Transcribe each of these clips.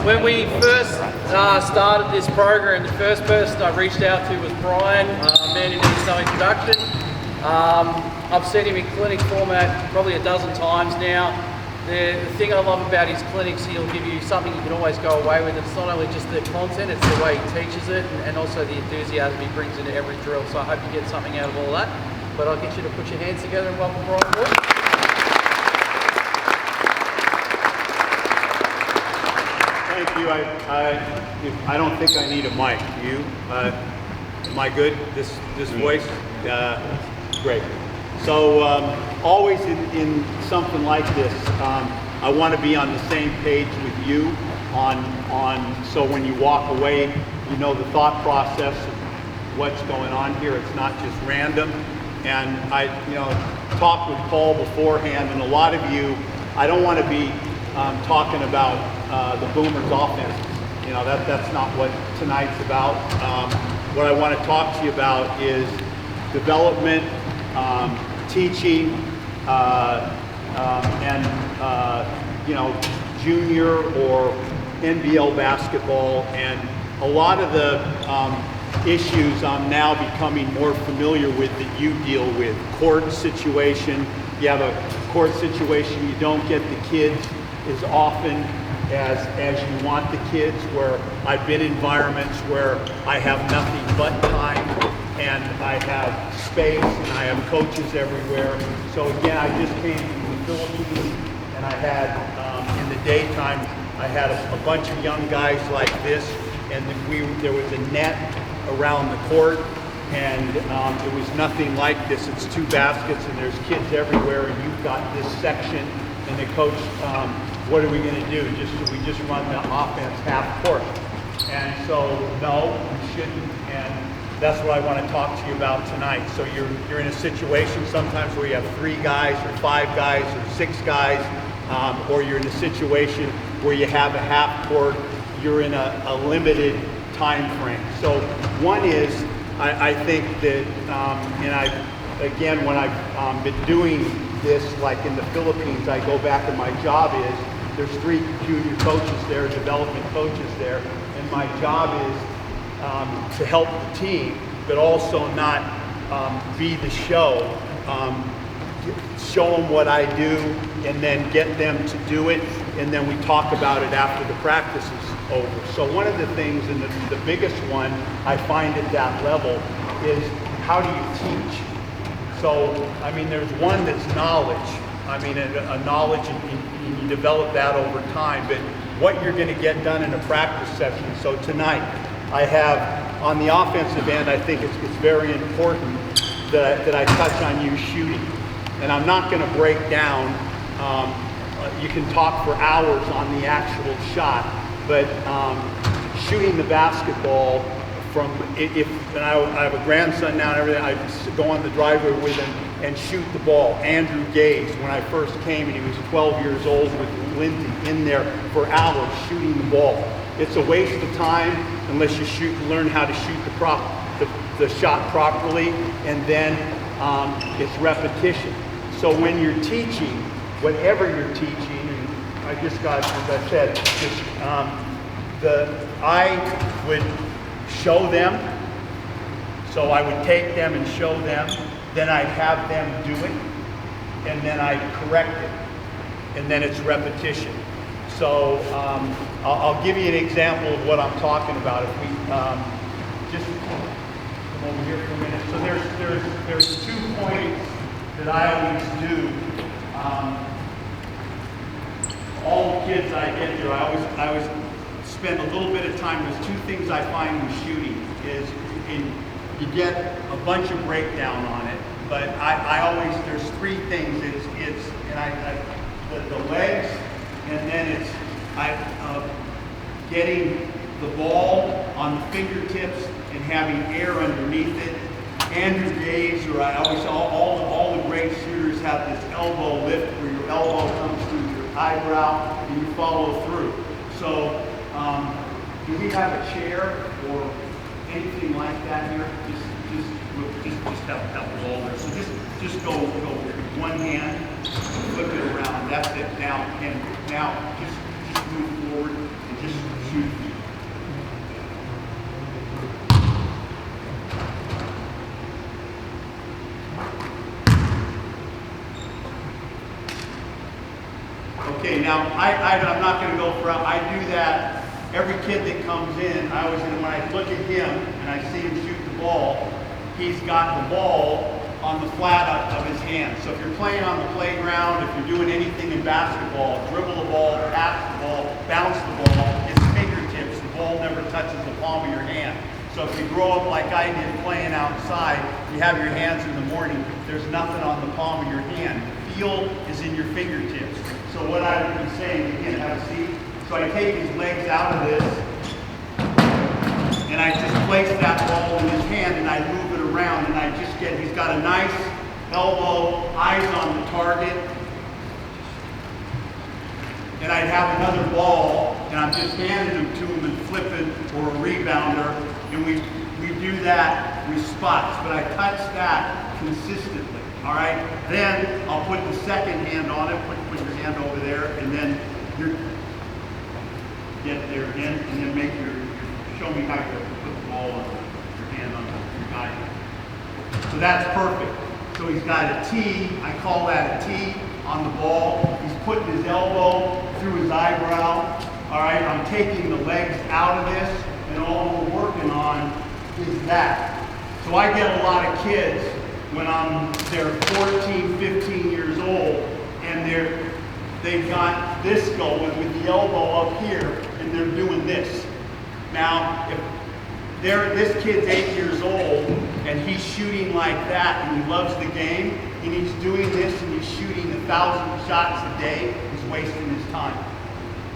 When we first started this program, the first person I reached out to was Brian, man who needs no introduction. I've seen him in clinic format probably a dozen times now. The thing I love about his clinics, he'll give you something you can always go away with. It's not only just the content, it's the way he teaches it and also the enthusiasm he brings into every drill. So I hope you get something out of all that. But I'll get you to put your hands together and welcome Brian aboard. Thank you. I don't think I need a mic. You? Am I good? This voice? Great. So always in something like this, I want to be on the same page with you on so when you walk away, you know the thought process of what's going on here. It's not just random. And I talked with Paul beforehand, and a lot of you, I don't want to be talking about the Boomers offense. That's not what tonight's about. What I want to talk to you about is development, teaching, and junior or NBL basketball, and a lot of the issues I'm now becoming more familiar with that you deal with. Court situation, you have a court situation, you don't get the kids as often as you want the kids, where I've been in environments where I have nothing but time and I have space and I have coaches everywhere. So again, I just came from the Philippines and I had, in the daytime, I had a bunch of young guys like this, and there was a net around the court, and it was nothing like this. It's two baskets and there's kids everywhere, and you've got this section, and the coach, what are we going to do? We just run the offense half court? And so no, we shouldn't, and that's what I want to talk to you about tonight. So you're in a situation sometimes where you have 3 guys or 5 guys or 6 guys, or you're in a situation where you have a half court, you're in a limited time frame. So one is, I think that, again, when I've been doing this, like in the Philippines, I go back and my job is, there's 3 junior coaches there, development coaches there, and my job is to help the team, but also not be the show. Show them what I do, and then get them to do it, and then we talk about it after the practice is over. So one of the things, and the biggest one I find at that level, is how do you teach? So, I mean, there's one that's knowledge. I mean, a knowledge, and you develop that over time, but what you're going to get done in a practice session. So tonight, I have, on the offensive end, I think it's very important that I touch on you shooting. And I'm not going to break down, you can talk for hours on the actual shot, but shooting the basketball from, and I have a grandson now and everything, I go on the driveway with him and shoot the ball. Andrew Gaze, when I first came, and he was 12 years old with Lindsay in there for hours shooting the ball. It's a waste of time unless you learn how to shoot the shot properly, and then it's repetition. So when you're teaching, whatever you're teaching, and I just got, as I said, I would show them. So I would take them and show them, then I'd have them do it, and then I'd correct it, and then it's repetition. So I'll give you an example of what I'm talking about. If we just come over here for a minute. So there's 2 points that I always do. All the kids I get here, I always spend a little bit of time. There's 2 things I find with shooting is you get a bunch of breakdown on it, but I always, there's 3 things. It's the legs, and then it's getting the ball on the fingertips and having air underneath it. Andrew Gaze, or I always saw all the great shooters have this elbow lift where your elbow comes through your eyebrow and you follow through. So do we have a chair or anything like that here? Just have the ball there. So just go with one hand, flip it around. That's it. Now just move forward and just Okay, now I'm not going to go for, I do that, every kid that comes in, I always, when I look at him and I see him shoot the ball, he's got the ball on the flat of his hand. So if you're playing on the playground, if you're doing anything in basketball, dribble the ball, pass the ball, bounce the ball, it's fingertips, the ball never touches the palm of your hand. So if you grow up like I did playing outside, you have your hands in the morning, there's nothing on the palm of your hand. The feel is in your fingertips. So what I would be saying, again, have a seat. So I take his legs out of this, and I just place that ball in his hand, and I move it around, and I just get, he's got a nice elbow, eyes on the target, and I'd have another ball, and I'm just handing them to him and flipping, or a rebounder, and we do that with spots, but I touch that consistently, all right? Then I'll put the second hand on it, put your hand over there, and then you're, get there again, and then make your show me how to put the ball on your hand on your guide. So that's perfect. So he's got a T, I call that a T on the ball. He's putting his elbow through his eyebrow. All right, I'm taking the legs out of this, and all we're working on is that. So I get a lot of kids when they're 14, 15 years old, and they've got this going with the elbow up here, and they're doing this. Now, if this kid's 8 years old and he's shooting like that and he loves the game and he's doing this and he's shooting 1,000 shots a day, he's wasting his time.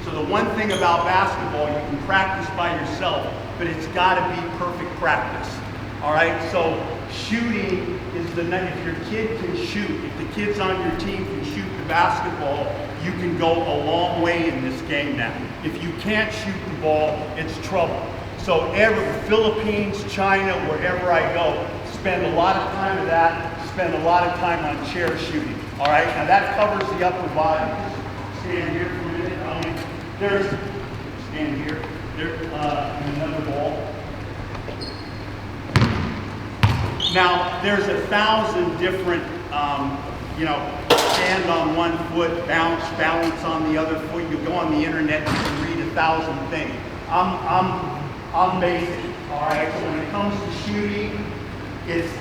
So the one thing about basketball, you can practice by yourself, but it's got to be perfect practice. All right, so shooting is if your kid can shoot, if the kids on your team can shoot the basketball, you can go a long way in this game now. If you can't shoot the ball, it's trouble. So Philippines, China, wherever I go, spend a lot of time with that, spend a lot of time on chair shooting. All right, now that covers the upper body. Stand here for a minute. Stand here. There's another ball. Now, there's 1,000 different, stand on one foot, balance on the other foot. You go on the internet, you can read 1,000 things. I'm basic, all right? So when it comes to shooting, it's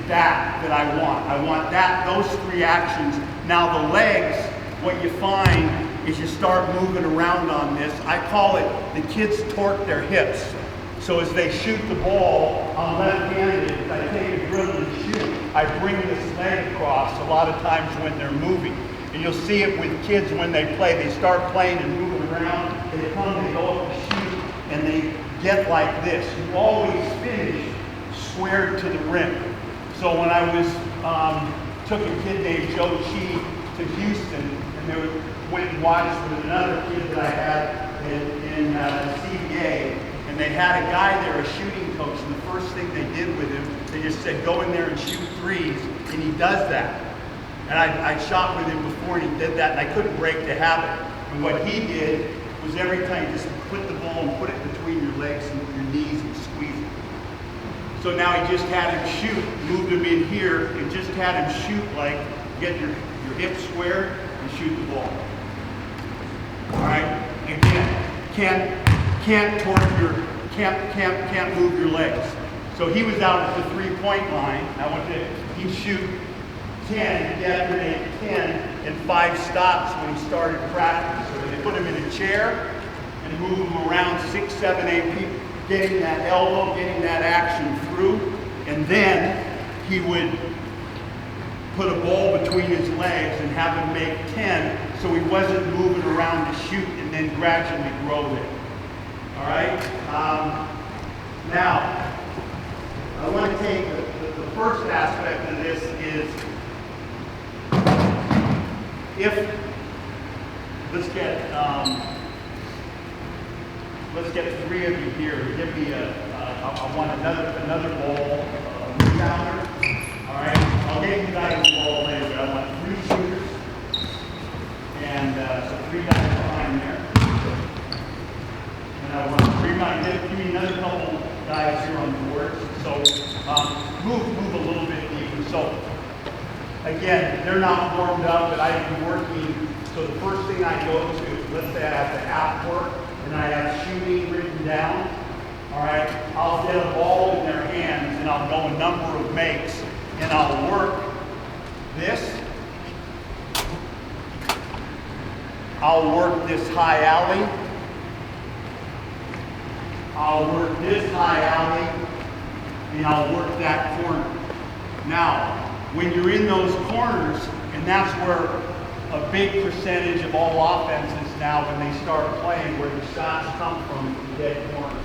that I want. I want those three actions. Now the legs, what you find is you start moving around on this. I call it, the kids torque their hips. So as they shoot the ball, I'm left-handed, if I take a dribble and shoot, I bring this leg across a lot of times when they're moving. And you'll see it with kids when they play. They start playing and moving around, they come, they go up and shoot, and they get like this. You always finish squared to the rim. So when I took a kid named Joe Chi to Houston, and went and watched with another kid that I had in CBA, and they had a guy there, a shooting coach, and the first thing they did with him, they just said, go in there and shoot threes, and he does that. And I shot with him before, and he did that, and I couldn't break the habit. And what he did was every time, just put the ball and put it between your legs and your knees and squeeze it. So now he just had him shoot, moved him in here, and just had him shoot like, get your hips squared and shoot the ball. All right, again, can't move your legs. So he was out at the three-point line. He'd shoot 10, he definitely 10 in 5 stops when he started practice. So they put him in a chair and move him around 6, 7, 8 people, getting that elbow, getting that action through, and then he would put a ball between his legs and have him make 10 so he wasn't moving around to shoot and then gradually grow there. All right? Now, I want to take the first aspect of this is let's get 3 of you here. Give me I want another ball, rebounder. All right, I'll get you guys the ball later, but I want 3 shooters, and so 3 guys behind there. And I want 3 guys. Give me another couple guys here on the board. So move a little bit deeper. So again, they're not warmed up, but I've been working So the first thing I go to, let's say I have the app work and I have shooting written down. All right, I'll get a ball in their hands and I'll go a number of makes and I'll work this. I'll work this high alley. I'll work this high alley and I'll work that corner. Now, when you're in those corners, and that's where a big percentage of all offenses now when they start playing, where the shots come from the dead corner.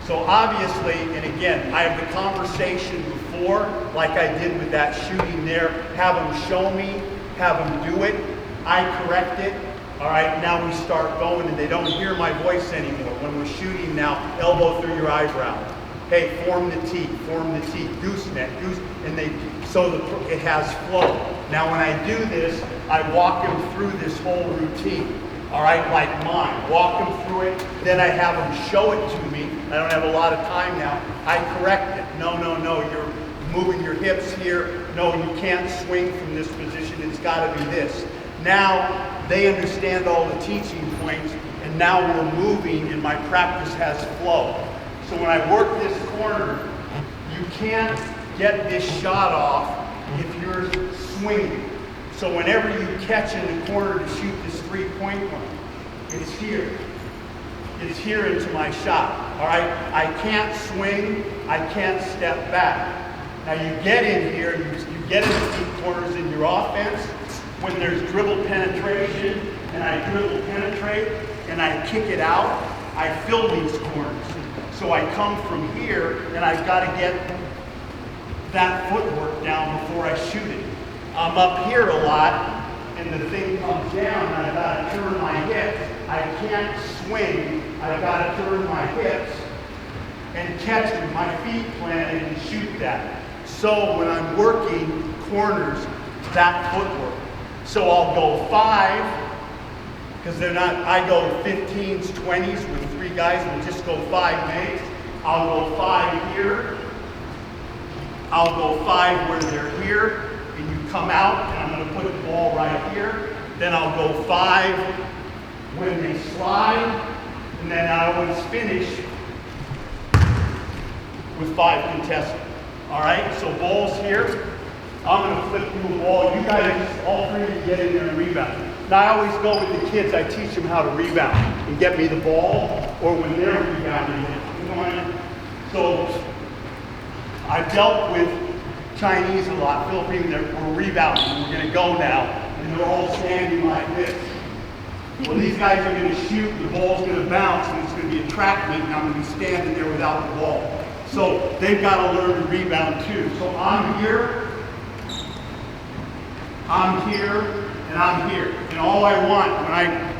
So obviously, and again, I have the conversation before, like I did with that shooting there, have them show me, have them do it, I correct it. All right, now we start going and they don't hear my voice anymore. When we're shooting now, elbow through your eyebrow. Hey, form the T, gooseneck, and it has flow. Now when I do this, I walk them through this whole routine. All right, like mine, walk them through it, then I have them show it to me. I don't have a lot of time now. I correct it. No, you're moving your hips here. No, you can't swing from this position. It's got to be this. Now they understand all the teaching points, and now we're moving, and my practice has flow. So when I work this corner, you can't get this shot off if you're swinging. So whenever you catch in the corner to shoot this three-point one, it's here. It's here into my shot, all right? I can't swing, I can't step back. Now you get in here, you get into deep corners in your offense. When there's dribble penetration, and I dribble penetrate, and I kick it out, I fill these corners. So I come from here, and I've got to get that footwork down before I shoot it. I'm up here a lot, and the thing comes down, and I've got to turn my hips. I can't swing, I've got to turn my hips and catch with my feet planted and shoot that. So when I'm working corners, that footwork. So I'll go 5, because they're not, I go 15s, 20s with 3 guys, we'll just go 5 makes. I'll go 5 here. I'll go 5 where they're here. And you come out, and I'm going to put the ball right here. Then I'll go 5 when they slide, and then I always finish with 5 contested. All right, so ball's here. I'm going to flip you a ball. You guys, all 3 of you get in there and rebound. Now I always go with the kids, I teach them how to rebound and get me the ball, or when they're rebounding. So I've dealt with Chinese a lot, Philippines, we're rebounding, we're going to go now, and they're all standing like this. Well, these guys are going to shoot, the ball's going to bounce, and it's going to be a track meet, and I'm going to be standing there without the ball. So they've got to learn to rebound too. So I'm here, and I'm here. And all I want,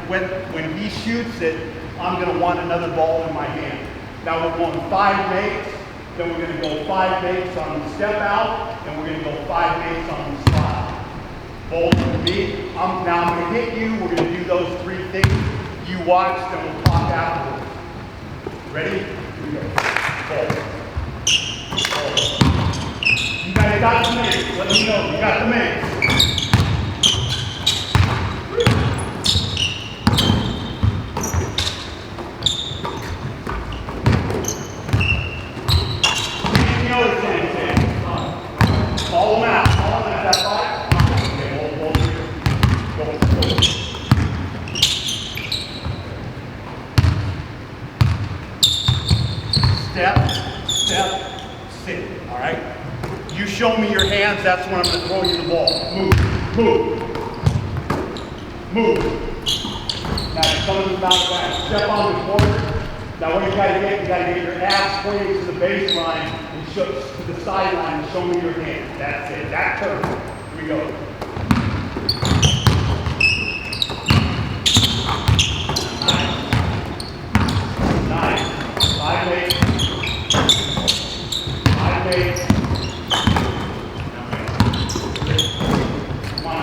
when he shoots it, I'm going to want another ball in my hand. Now we're going 5 makes. Then we're going to go 5 makes on the step out, and we're going to go 5 makes on the slide. Ball's going to be, now I'm going to hit you, we're going to do those 3 things. You watch, then we'll talk afterwards. Ready? Here we go. Ball. You guys got the makes. Let me know, you got the makes. Follow them out. That fight. Okay, hold here. Go. Step, sit. All right? You show me your hands, that's when I'm going to throw you the ball. Move. Now, some of them bounce back. Step on the corner. Now, what you got to get your ass pointed to the baseline and to the sideline and show me your hands. That's it. That turn. Here we go. Nice. 5 makes. 5 makes. Come on, I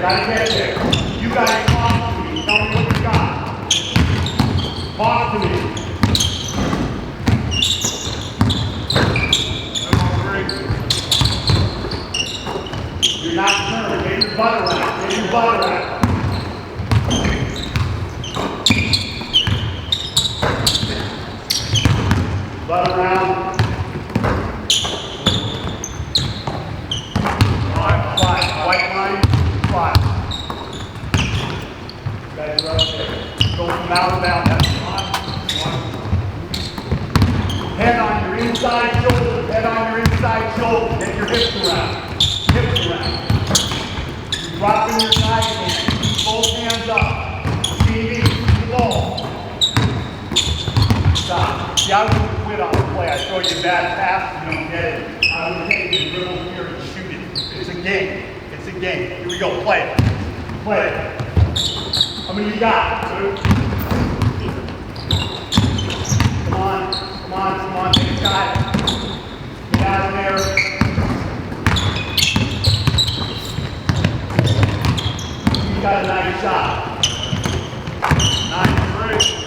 gotta get there. You guys talk to me. Tell me what you got. Talk to me. You're not turning. Get your butt around. your butt around. Butt around. Alright, fly. White line, fly. Guys are up there. Go from out of bounds. That's one. Head on your inside shoulder. Head on your inside shoulder. Get your hips around. Hips around. You're dropping your side hand. Both hands up. TV, low. Stop. See, I wouldn't quit on the play. I throw you a bad pass, you don't get it. I would take the dribble here and shoot it. It's a game. It's a game. Here we go. Play it. Play it. How many you got? Two. Come on. Come on. Come on. Take a shot. Get out of there. You got a nice shot. 9-3.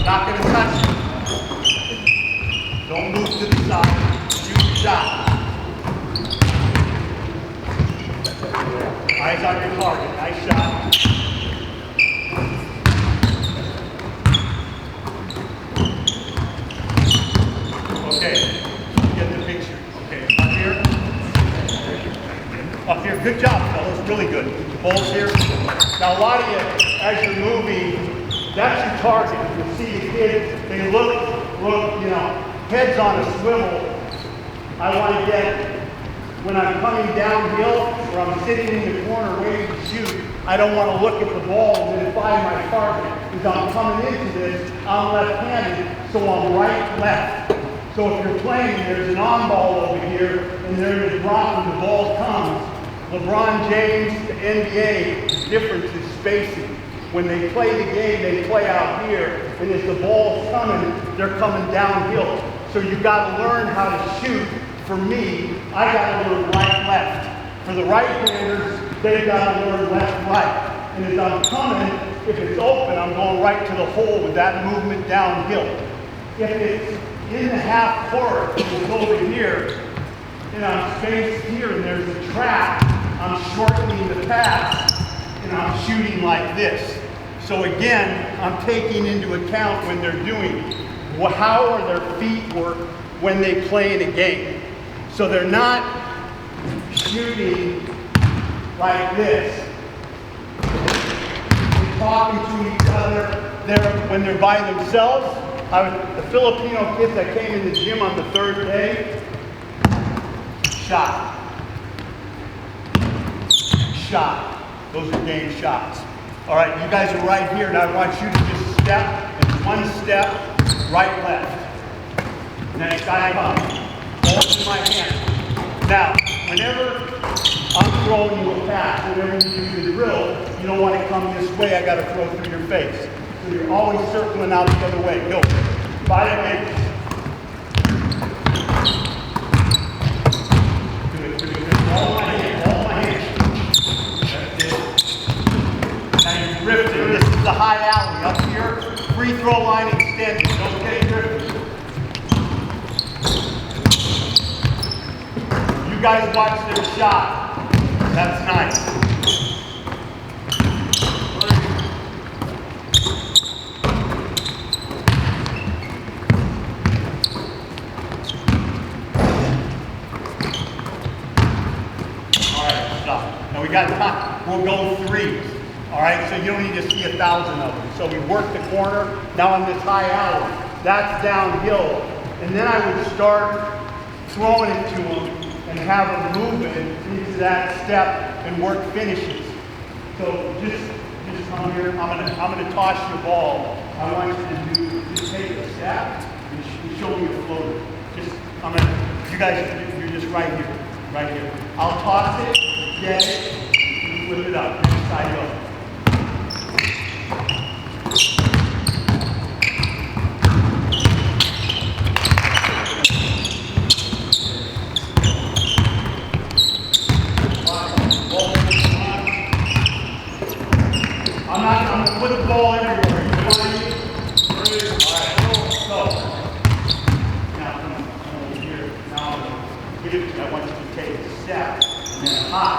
Not going to touch you. Don't move to the side. Shoot the shot. Eyes on your target. Nice shot. Okay. Get the picture. Okay. Up here. Up here. Good job, fellas. Really good. Balls here. Now, a lot of you, as you're moving, that's your target. You see the kids, they look, you know, heads on a swivel. I want to get, when I'm coming downhill or I'm sitting in the corner waiting to shoot, I don't want to look at the ball and then find my target. Because I'm coming into this, I'm left-handed, so I'm right-left. So if you're playing, there's an on-ball over here, and there is rock when the ball comes. LeBron James, the NBA, the difference is spacing. When they play the game, they play out here, and as the ball's coming, they're coming downhill. So you've got to learn how to shoot. For me, I got to learn right-left. For the right-handers, they've got to learn left-right. And as I'm coming, if it's open, I'm going right to the hole with that movement downhill. If it's in the half court, it's over here, and I'm spaced here, and there's a trap, I'm shortening the pass, and I'm shooting like this. So again, I'm taking into account when they're doing, how are their feet work when they play in a game. So they're not shooting like this. They're talking to each other. When they're by themselves, the Filipino kids that came in the gym on the third day, shot. Shot. Those are game shots. All right, you guys are right here. Now I want you to just step, and one step, right, left. Next I come. Ball in my hand. Now, whenever I'm throwing you a pass, whenever you do the drill, you don't want to come this way. I got to throw through your face. So you're always circling out the other way. Go. 5 minutes. Good, good, good. All my hand, all my hand. That's it. Now you're drifting. This is the high alley. Up here, free throw line extended. Don't get drifting. You guys watch their shot. That's nice. Now we got time. We'll go threes. All right, so you don't need to see 1,000 of them. So we work the corner. Now on this high alley, that's downhill. And then I would start throwing it to them and have them moving into that step and work finishes. So just come here. I'm gonna toss you a ball. I want you to just take a step and show me a floater. you guys, you're just right here. I'll toss it, get it, and flip it up. Next side go. I'm going to put the ball everywhere. You ready? All right, go. Now, come over here. Now, I want you to take a step and then hop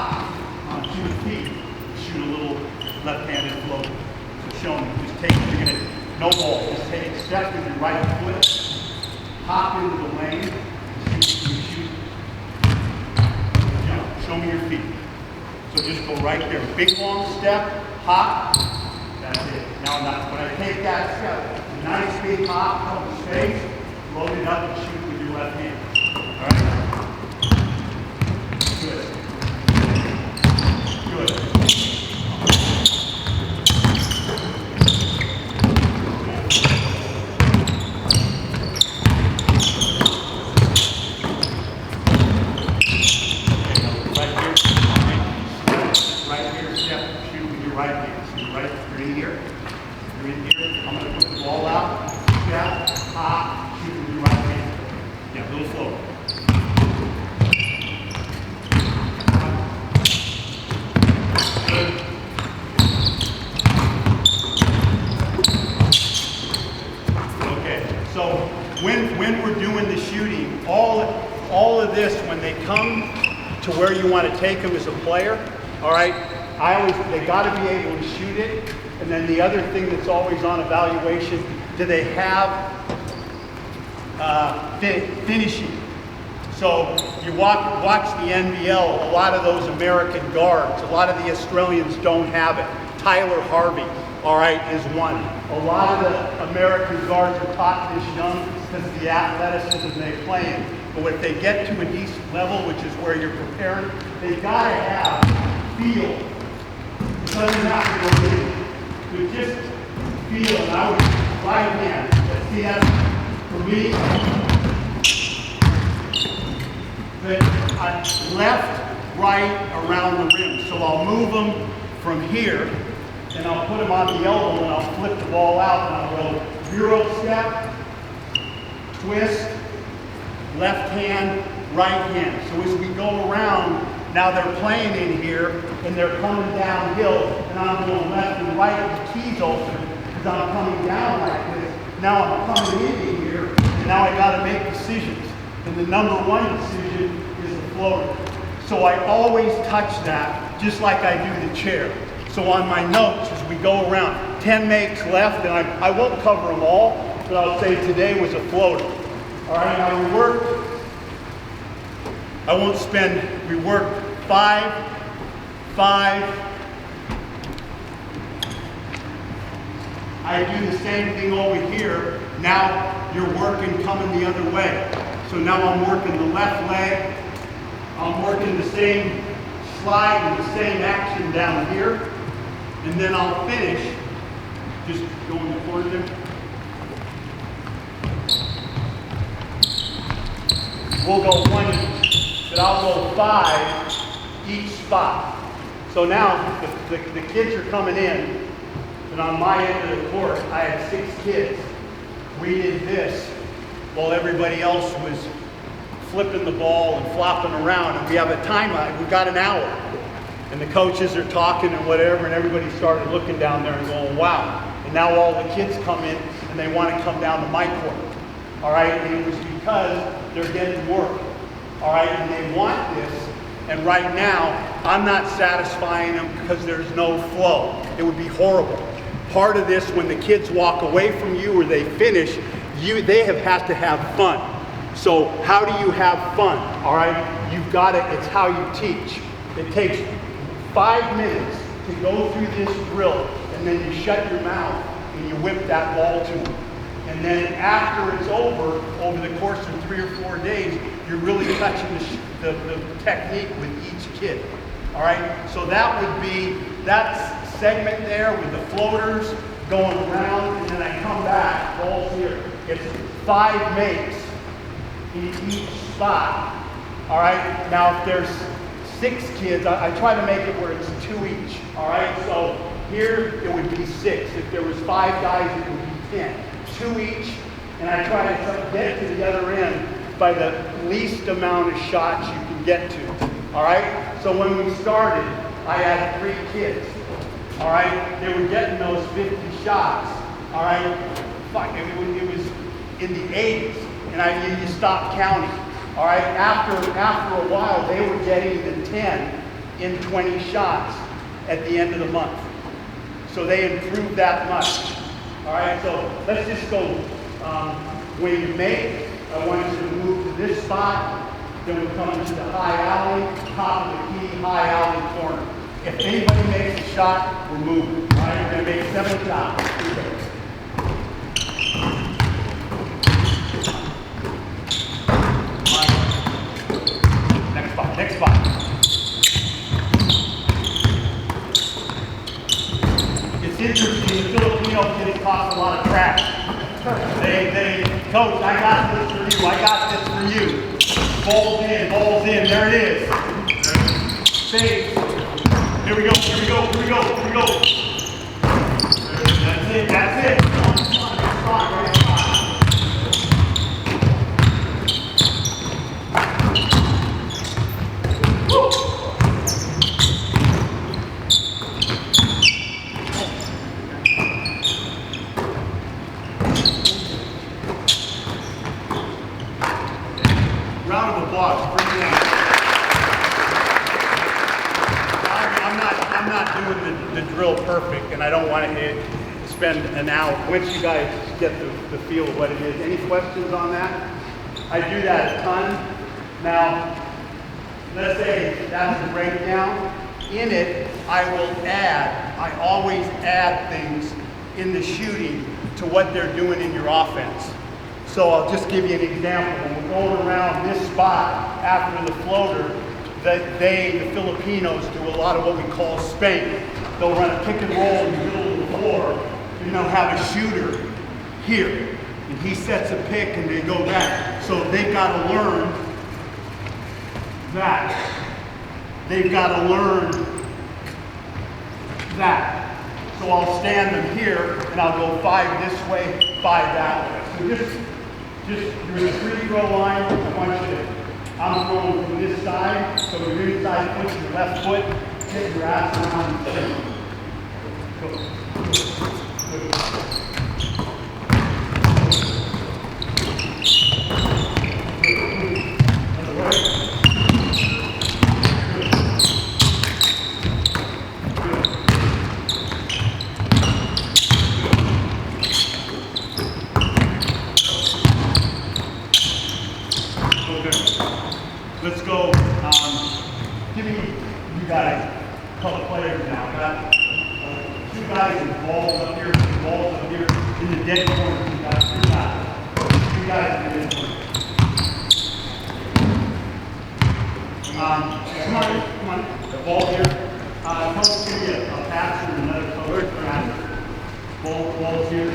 on 2 feet. Shoot a little left-handed float. So show me. Just take, you're going to, no ball. Just take a step with your right foot. Hop into the lane. Shoot. Jump. Show me your feet. So just go right there. Big long step, hop. That's it. Now when I take that step, a nice big hop, come to space, load it up and shoot with your left hand. All right? Good. Good. Right hand. So you're in here. You're in here. I'm going to put the ball out. Step, hop, shoot with your right hand. Yeah, a little slower. Good. Okay. So when we're doing the shooting, all of this, when they come to where you want to take them as a player, all right. They got to be able to shoot it, and then the other thing that's always on evaluation, do they have finishing? So you watch the NBL, a lot of those American guards, a lot of the Australians don't have it. Tyler Harvey, all right, is one. A lot of the American guards are taught this young because of the athleticism they play in. But if they get to a decent level, which is where you're preparing, they've got to have feel. It doesn't have to go in. You just feel, and I would right hand. See that for me? But left, right, around the rim. So I'll move them from here, and I'll put them on the elbow, and I'll flip the ball out, and I'll go euro step, twist, left hand, right hand. So as we go around, now they're playing in here, and they're coming downhill, and I'm going left and right, the tee's open, because I'm coming down like this. Now I'm coming in here, and now I got to make decisions. And the number one decision is the floater. So I always touch that, just like I do the chair. So on my notes, as we go around, 10 makes left, and I won't cover them all, but I'll say today was a floater. All right, now we work. I won't spend, we work 5, 5. I do the same thing over here. Now you're working coming the other way. So now I'm working the left leg. I'm working the same slide and the same action down here. And then I'll finish. Just go in the corner there. We'll go 1 each, but I'll go 5 each spot. So now the kids are coming in, and on my end of the court, I had 6 kids. We did this while everybody else was flipping the ball and flopping around, and we have a timeout. We got an hour, and the coaches are talking and whatever, and everybody started looking down there and going, wow. And now all the kids come in, and they want to come down to my court. All right, and it was because they're getting work. All right, and they want this, and right now, I'm not satisfying them because there's no flow. It would be horrible. Part of this, when the kids walk away from you or they finish, they have to have fun. So how do you have fun? All right, you've got it. It's how you teach. It takes 5 minutes to go through this drill, and then you shut your mouth and you whip that ball to them. And then after it's over the course of 3 or 4 days, you're really touching the technique with each kid. All right, so that would be that segment there with the floaters going around, and then I come back, ball's here. It's 5 makes, in each spot. All right, now if there's 6 kids, I try to make it where it's 2 each. All right, so here it would be 6. If there was 5 guys, it would be 10. 2 each, and I try to get to the other end by the least amount of shots you can get to. All right, so when we started, I had 3 kids. All right, they were getting those 50 shots. All right, fuck, it was in the 80s, and you stopped counting. All right, after a while, they were getting the 10 in 20 shots at the end of the month. So they improved that much. All right, so let's just go. When you make, I want you to move to this spot. Then we come into the high alley, top of the key, high alley corner. If anybody makes a shot, we're moving. All right, we're going to make 7 shots. Next spot. It's interesting, the Filipino kids cause a lot of trash. They, coach, I got this for you, I got this for you. Balls in, there it is. Save. Here we go. That's it. Round of applause. Bring it in. I'm not doing the drill perfect, and I don't want to spend an hour. Once you guys get the feel of what it is. Any questions on that? I do that a ton. Now, let's say that's the breakdown. In it, I always add things in the shooting to what they're doing in your offense. So I'll just give you an example. When we're going around this spot after the floater, the Filipinos do a lot of what we call spank. They'll run a pick and roll in the middle of the floor, and they'll have a shooter here. And he sets a pick and they go back. So they've got to learn that. They've got to learn that. So I'll stand them here and I'll go 5 this way, 5 that way. So just you're in a free throw line. I want you to, I'm throwing from this side. So your inside push your left foot, get your ass around the chin. Go. On the right. Let's go, give me, you guys, a couple players now. Got 2 guys with balls up here, in the dead corner. You got 2 guys. 2 guys in the dead corner. Come on, the ball here. Coach, give me a pass and another coach. Ball's here.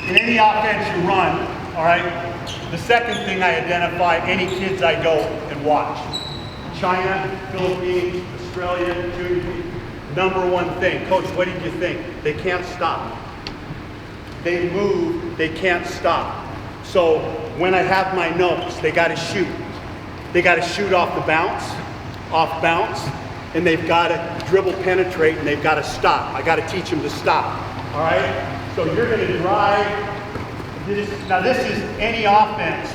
In any offense you run, all right, the second thing I identify, any kids I go and watch. China, Philippines, Australia, number 1 thing. Coach, what did you think? They can't stop. They move, they can't stop. So when I have my notes, they got to shoot. They got to shoot off bounce, and they've got to dribble, penetrate, and they've got to stop. I got to teach them to stop. All right? So you're going to drive. Now this is any offense.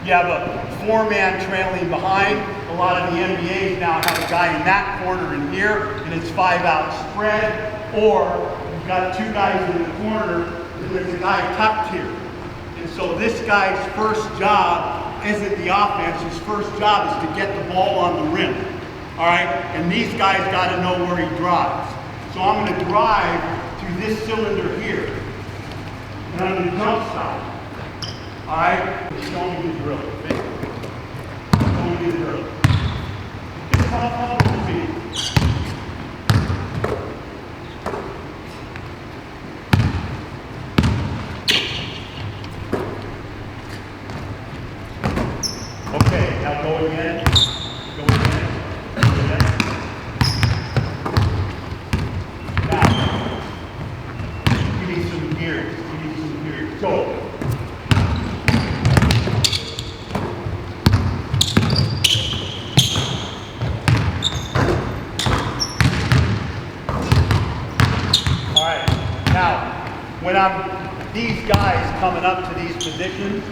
You have a 4-man trailing behind. A lot of the NBAs now have a guy in that corner and here, and it's 5-out spread. Or you've got 2 guys in the corner, and there's a guy tucked here. And so this guy's first job isn't the offense. His first job is to get the ball on the rim. All right? And these guys got to know where he drives. So I'm going to drive through this cylinder here. And I'm going to jump stop. All right? Show me the drill. Show me the drill. Just follow with me. Go again. Go again. Go again. Now, you need some gears. You need some gears. Go. All right. Now, when these guys coming up to these positions,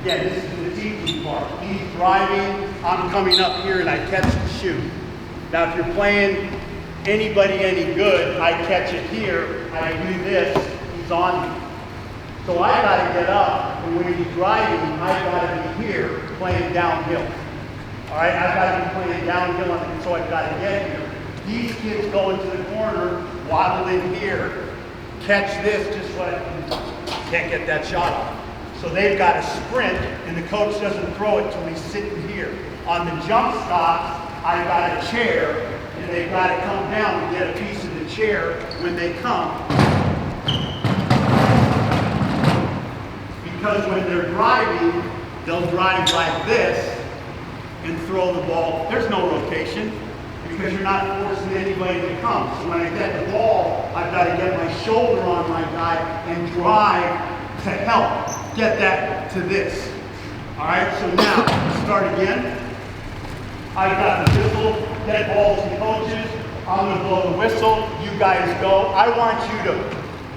again, this is the teaching part. He's driving, I'm coming up here and I catch the shoot. Now if you're playing anybody any good, I catch it here, I do this, he's on me. So I gotta get up, and when he's driving, I gotta be here playing downhill. All right, I gotta be playing downhill, and so I've gotta get here. These kids go into the corner, waddle in here, catch this just so I can't get that shot off. So they've got to sprint, and the coach doesn't throw it till he's sitting here. On the jump stops, I've got a chair, and they've got to come down and get a piece of the chair when they come. Because when they're driving, they'll drive like this and throw the ball. There's no rotation because you're not forcing anybody to come. So when I get the ball, I've got to get my shoulder on my guy and drive to help get that to this. All right, so now start again. I've got the whistle, dead balls and coaches. I'm gonna blow the whistle, you guys go. I want you to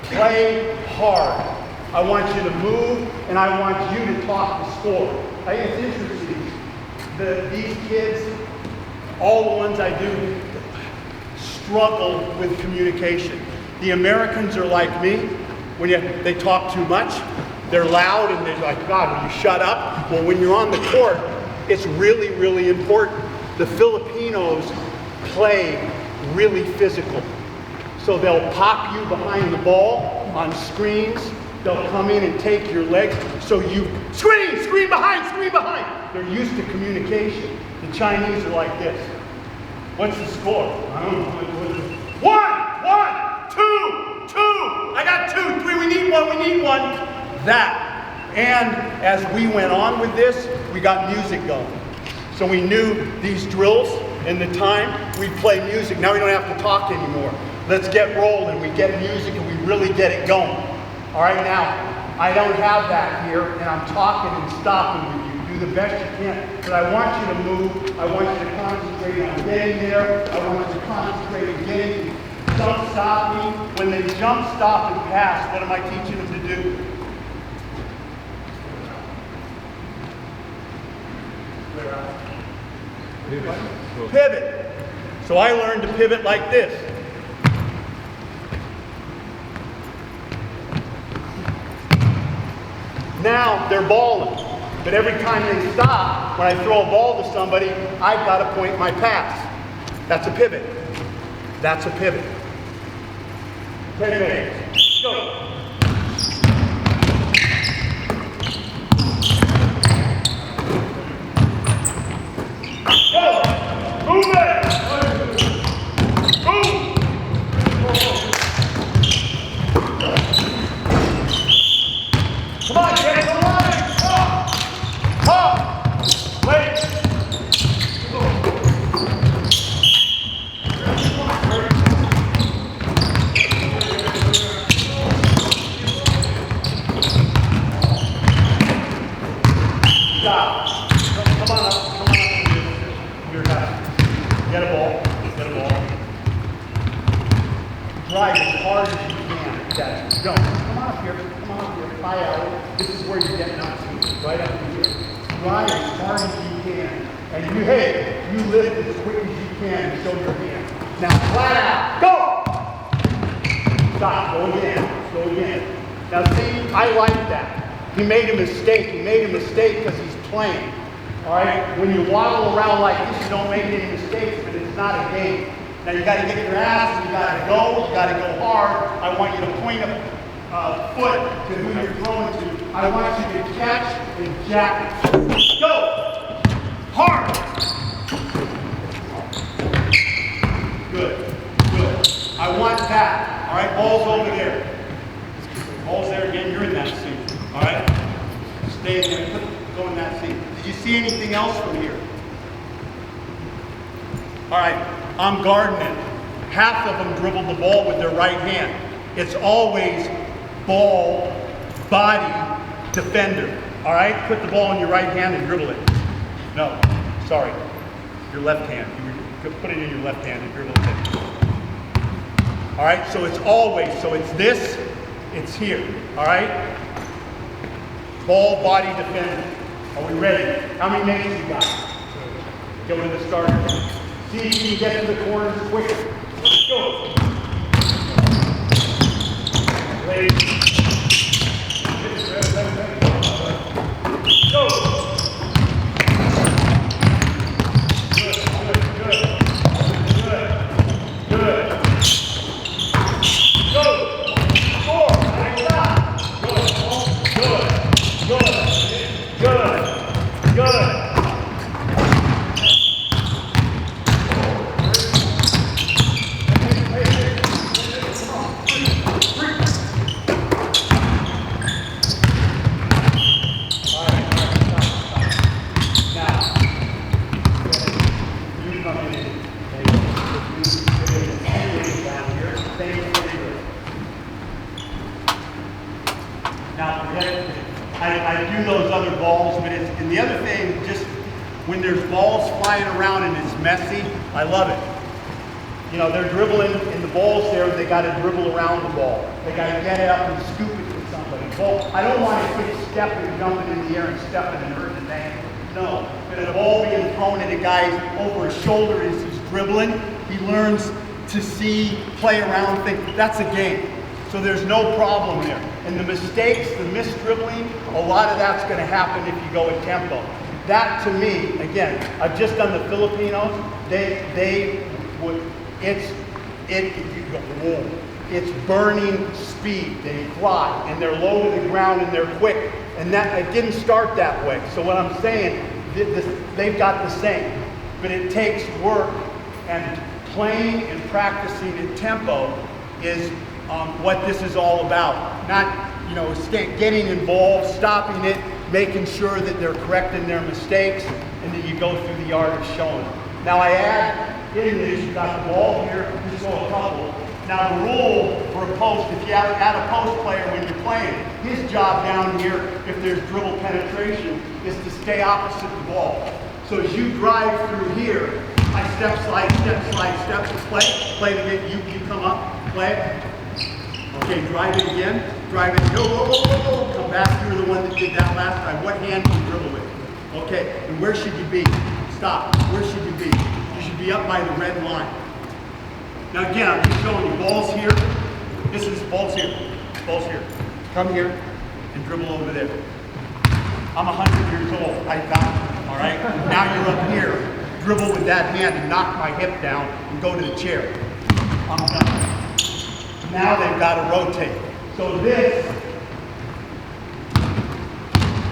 play hard. I want you to move, and I want you to talk the score. I think it's interesting. These kids, all the ones I do, struggle with communication. The Americans are like me. When they talk too much, they're loud and they're like, God, will you shut up? Well, when you're on the court, it's really, really important. The Filipinos play really physical. So they'll pop you behind the ball on screens. They'll come in and take your legs. So you screen behind, screen behind. They're used to communication. The Chinese are like this. What's the score? I don't know. 1, 2, 2. I got 2, 3. We need one. That. And as we went on with this, we got music going. So we knew these drills in the time, we'd play music. Now we don't have to talk anymore. Let's get rolling. We get music and we really get it going. All right, now, I don't have that here, and I'm talking and stopping with you. Do the best you can, but I want you to move. I want you to concentrate on getting there. I want you to concentrate on getting jump stopping. When they jump, stop, and pass, what am I teaching them to do? Pivot. So I learned to pivot like this. Now they're balling, but every time they stop, when I throw a ball to somebody, I've got to point my pass. That's a pivot. That's a pivot. 10 minutes. Go. Go. Move it. Move. Come on, get the line. Up. Wait. Stop. Come on up. You're happy. Get a ball. Get a ball. Drive as hard as you can. That's go. Come on up here. Come on up here. High out. This is where you're getting up to. Right up here. Drive as hard as you can. And you lift it as quick as you can and show your hand. Now flat out. Go! Stop. Go again. Go again. Now see, I like that. He made a mistake. He made a mistake because he's playing. All right? When you waddle around like this, you don't make any mistakes, but it's not a game. Now you got to get your ass, you got to go hard. I want you to point a foot to who you're throwing to. I want you to catch and jack it. Go! Hard! Good, good. I want that. All right, ball's over there. Ball's there again, you're in that seat. All right? Stay in there, go in that seat. Did you see see anything else from here? All right, I'm guarding it. Half of them dribble the ball with their right hand. It's always ball, body, defender. All right, put the ball in your right hand and dribble it. No, sorry, your left hand. You put it in your left hand and dribble it. All right, so it's always, so it's this, it's here. All right, ball, body, defender. Are we ready? How many minutes you got? Go to the starter. See if you can get to the corners quicker. Go. Ladies. Go. Good, good, good. Good, good. Go. Score. Nice shot. Good. Good. Good. Good. Good. I do those other balls, but it's, and the other thing, just when there's balls flying around and it's messy, I love it. You know, they're dribbling and the ball's there, they got to dribble around the ball. They got to get it up and scoop it to somebody. Well, I don't want a kid stepping, jumping in the air and stepping and hurting his ankle. No, but a ball being thrown at a guy's over his shoulder as he's dribbling, he learns to see, play around, think that's a game. So there's no problem there. And the mistakes, the misdribbling, a lot of that's going to happen if you go at tempo. That to me, again, I've just done the Filipinos. It's burning speed. They fly and they're low to the ground and they're quick. And that it didn't start that way. So what I'm saying, they've got the same, but it takes work, and playing and practicing at tempo is what this is all about. Not, you know, getting involved, stopping it, making sure that they're correcting their mistakes, and then you go through the art of showing them. Now I add in this, you got the ball here, just go a couple. Now the rule for a post, if you add a post player when you're playing, his job down here, if there's dribble penetration, is to stay opposite the ball. So as you drive through here, I step, slide, step, play it again, you come up, play it. Okay, drive it again, drive it, go, come back, you were the one that did that last time. What hand do you dribble with? Okay, and where should you be? Stop, where should you be? You should be up by the red line. Now again, I'm just showing you, balls here, this is balls here. Come here and dribble over there. I'm 100 years old, I got it, all right? Now you're up here, dribble with that hand and knock my hip down and go to the chair. I'm done. Now they've got to rotate. So this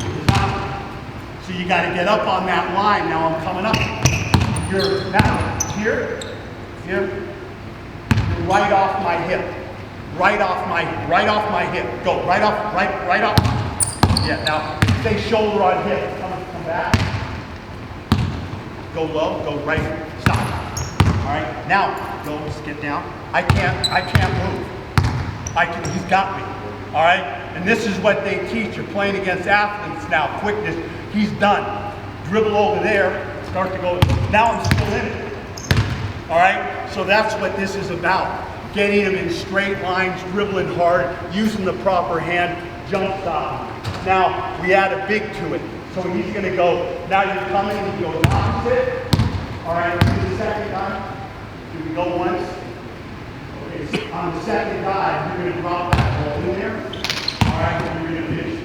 is not, so you got to get up on that line. Now I'm coming up. You're now here, you're right off my hip. Right off my hip. Go, right off. Yeah, now stay shoulder on hip. Come back. Go low, go right, stop. All right, now go, just get down. I can't move. He's got me. All right, and this is what they teach. You're playing against athletes now. Quickness. He's done. Dribble over there. Start to go. Now I'm still in it. All right, so that's what this is about. Getting them in straight lines, dribbling hard, using the proper hand, jump stop. Now we add a big to it. So he's going to go. Now you're coming and he goes opposite. All right, do the second time. Do we go once? Okay, on the second dive, you're going to drop that ball in there. All right, and you're going to finish.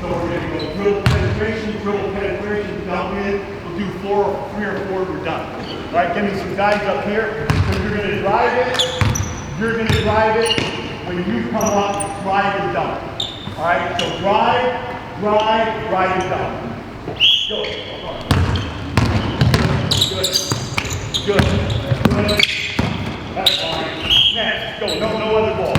So we're going to go dribble penetration, dump in. We'll do 3 or 4, we're done. All right, give me some guys up here. So you're going to drive it. When you come up, drive and dump. All right, so drive and dump. Go. Good. That's fine. Next, go. No other ball.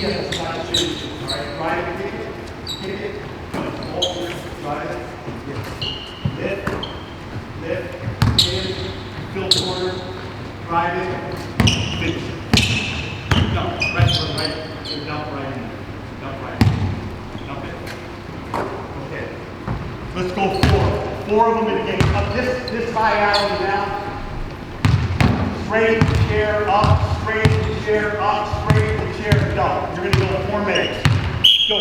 he has to start finishing. All right, drive it, kick it, hold it, drive it, lift, in, fill corner, drive it, finish it. Dump, right, dump right in. Dump right in. Dump it. Okay. Let's go 4. 4 of them in a game. Up this high alley now. Straight chair up, straight chair up, straight chair down. You're going to go 4 minutes. Go.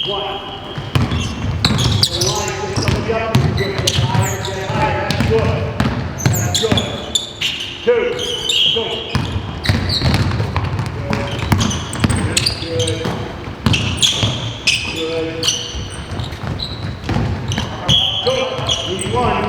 1. The line, get somebody up. Get higher, get higher. That's good. That's good. 2. Go. Good. Go. We run.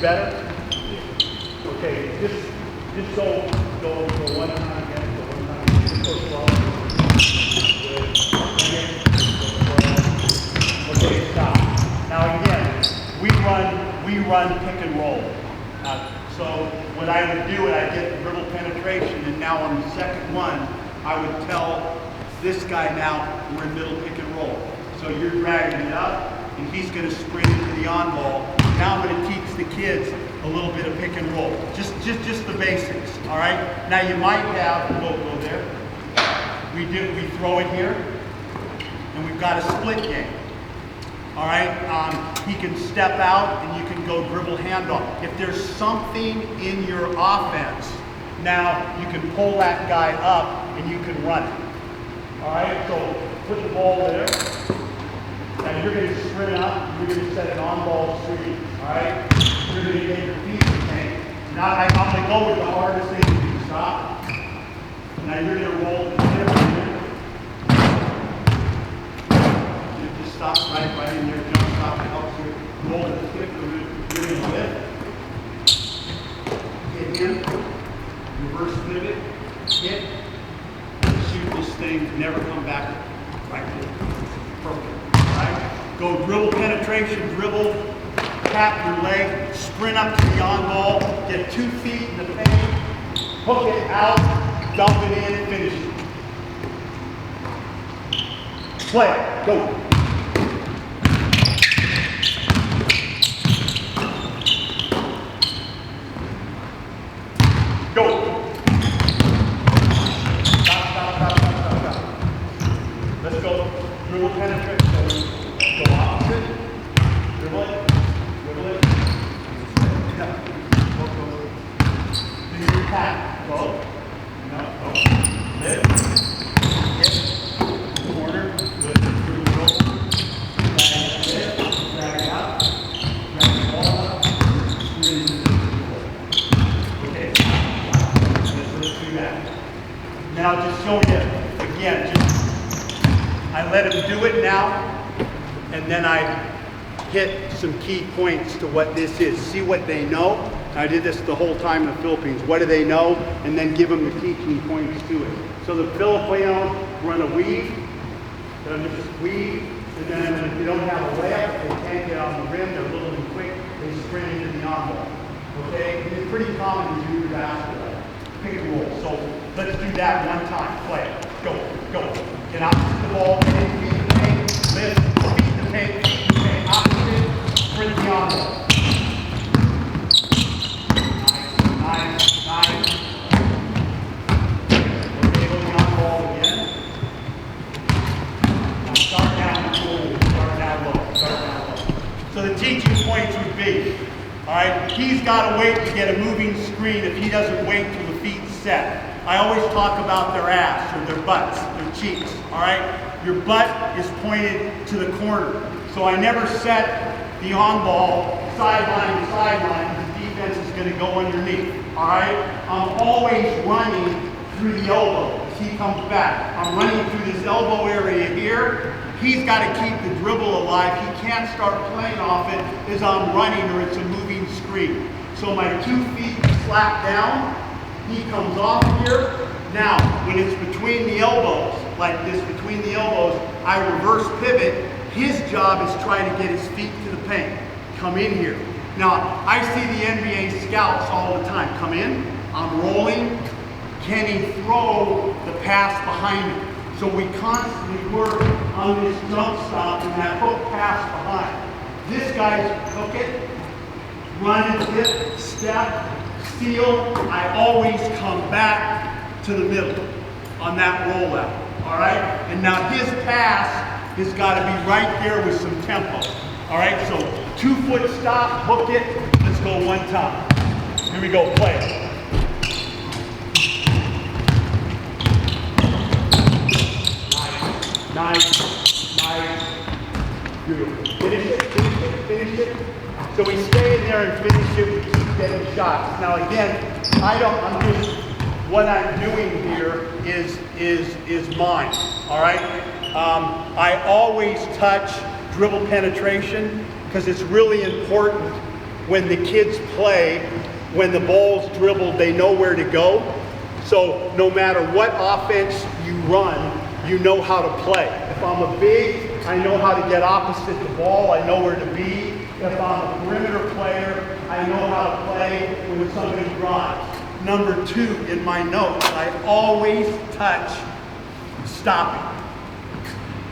Better? Okay, just go one time again, go one time, just go slow. Good. Okay, stop. Now again, we run pick and roll. So what I would do, I'd get dribble penetration, and now on the second one, I would tell this guy now we're in middle pick and roll. So you're dragging it up, and he's going to sprint into the on ball. Now I'm going to teach the kids a little bit of pick and roll, just the basics. All right. Now you might have go there. We throw it here, and we've got a split game. All right. He can step out, and you can go dribble handoff. If there's something in your offense, now you can pull that guy up, and you can run it. All right. So put the ball there. And you're going to sprint up, you're going to set an on-ball screen, all right? You're going to get your feet in the tank. Now I'm going to go with the hardest thing you can stop. Now you're going to roll the tip in there. You just stop right in there, jump stop, it helps you roll the tip, you're going to lift. Hit in, reverse pivot, hit, shoot this thing, never come back right there. Perfect. Right? Go dribble penetration, dribble, tap your leg, sprint up to the on ball, get 2 feet in the paint, hook it out, dump it in, finish it. Play it. Go. Go. Stop. Let's go. Dribble penetration. Go opposite. Dribble it. Go. Do your tap. Go. No. Go. Lift. Hit. Corner. Good. Dribble. Go. Drag it. Drag it out. Drag the ball up. Screw it into the floor. Okay. Let's do that. Now just show you again. I let him do it now, and then I hit some key points to what this is. See what they know. I did this the whole time in the Philippines. What do they know? And then give them the teaching points to it. So the Filipinos run a weave, they'll just weave, and then if they don't have a layup, they can't get on the rim, they're a little bit quick, they sprint into the on ball. Okay? It's pretty common in junior basketball. Pick and roll. So let's do that one time. Play it. Go. Get opposite the ball, beat the paint, lift, beat the paint, opposite, sprint the on ball. Nice. Okay, go the on ball again. Now start down low. So the teaching points would be, all right, he's got to wait to get a moving screen if he doesn't wait till the feet's set. I always talk about their ass or their butts, their cheeks, all right? Your butt is pointed to the corner. So I never set the on ball sideline to sideline because the defense is going to go underneath. All right? I'm always running through the elbow as he comes back. I'm running through this elbow area here. He's got to keep the dribble alive. He can't start playing off it as I'm running or it's a moving screen. So my 2 feet slap down. He comes off here. Now, when it's between the elbows, like this, between the elbows, I reverse pivot. His job is trying to get his feet to the paint. Come in here. Now, I see the NBA scouts all the time. Come in, I'm rolling. Can he throw the pass behind him? So we constantly work on this jump stop and that hook pass behind. This guy's hook it, run and dip, step, steal. I always come back to the middle on that rollout. All right? And now his pass has got to be right there with some tempo. All right? So 2 foot stop, hook it. Let's go one time. Here we go, play it. Nice, nice, beautiful. Finish it, finish it, finish it. So we stay in there and finish it, we keep getting shots. Now again, what I'm doing here is mine, all right? I always touch dribble penetration because it's really important when the kids play, when the ball's dribbled, they know where to go. So no matter what offense you run, you know how to play. If I'm a big, I know how to get opposite the ball. I know where to be. If I'm a perimeter player, I know how to play when somebody drives. Number 2 in my notes, I always touch stopping.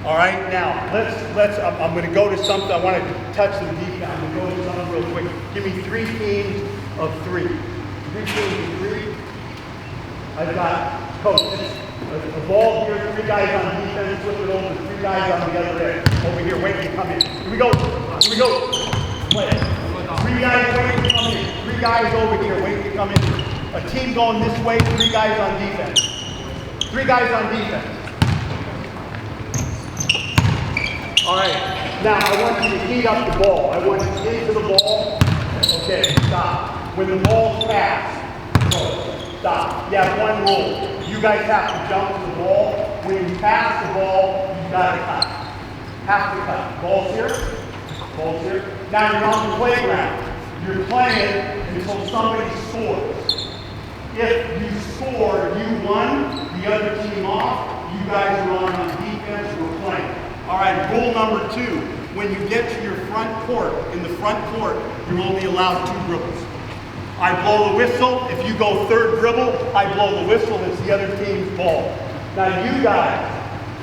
All right, now I'm going to go to something. I want to touch some defense. I'm going to go to something real quick. Give me 3 teams of 3. 3 teams of 3. I've got coach. The ball here, 3 guys on defense, flip it over, 3 guys on the other end. Over here, wait to come in. Here we go. Here we go. Play. 3 guys waiting to come in. 3 guys over here waiting to come in. A team going this way, 3 guys on defense. 3 guys on defense. All right. Now I want you to heat up the ball. I want you into the ball. Okay, stop. When the ball's passed, go. Stop. You have 1 rule. You guys have to jump to the ball. When you pass the ball, you got to cut. Have to cut. Ball's here. Ball's here. Now you're on the playground. You're playing until somebody scores. If you score, you won, the other team off. You guys are on defense. We're playing. All right, rule number 2. When you get to your front court, in the front court, you're only allowed 2 dribbles. I blow the whistle. If you go 3rd dribble, I blow the whistle. It's the other team's ball. Now you guys,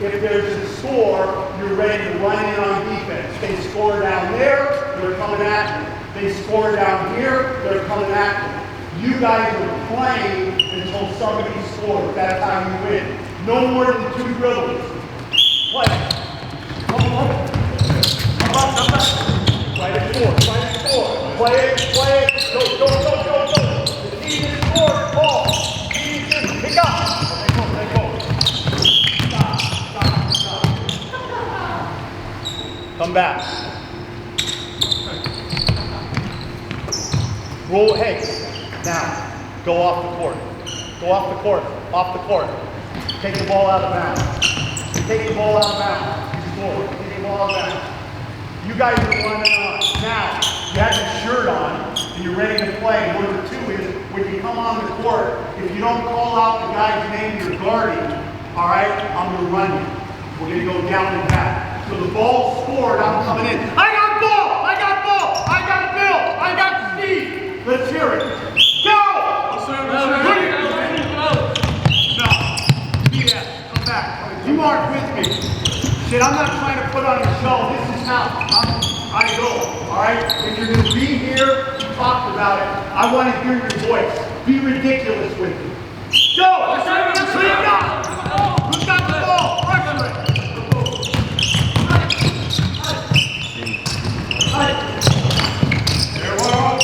if there's a score, you're ready to run in on defense. They score down there, they're coming at you. They score down here, they're coming at you. You guys are playing until somebody scores. That's how you win. No more than 2 dribbles. Play. Come on. Come on. Play it 4. Play it 4. Play it. Go, go, go, go, go. The team is scored. Ball. Team is pick up. Let go. Stop. Come back. Roll. Hey. Now, go off the court. Go off the court. Off the court. Take the ball out of bounds. Take the ball out of bounds. You score. Take the ball out of bounds. You guys are running on. Now, you have your shirt on, and you're ready to play. Number 2 is, when you come on the court, if you don't call out the guy's name you're guarding, all right, I'm going to run you. We're going to go down and back. So the ball's scored, I'm coming in. I got ball! I got ball! I got Bill! I got Steve! Let's hear it. Go! No. BS. Come back. You aren't with me. Shit, I'm not trying to put on a show. This is how I go, all right? If you're going to be here, we talked about it. I want to hear your voice. Be ridiculous with me. Go! Let's see it now. Who's got the ball? Pressure it. There we are.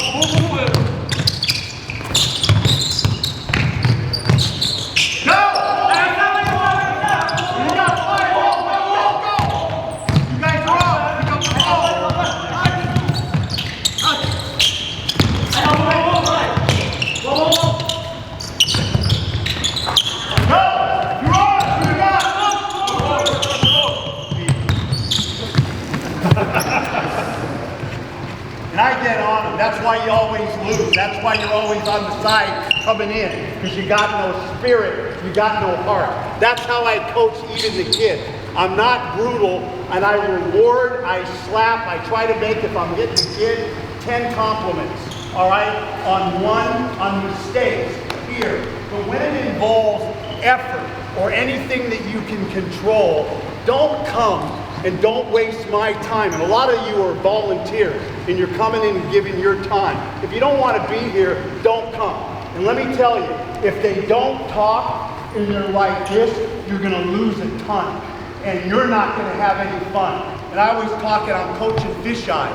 That's why you always lose. That's why you're always on the side coming in, because you got no spirit, you got no heart. That's how I coach even the kids. I'm not brutal, and I reward, I slap, I try to make, if I'm getting a kid, 10 compliments, all right, on mistakes here. But when it involves effort or anything that you can control, don't come and don't waste my time. And a lot of you are volunteers, and you're coming in and giving your time. If you don't want to be here, don't come. And let me tell you, if they don't talk and they're like this, you're going to lose a ton. And you're not going to have any fun. And I always talk, and I'm coaching fish eyes.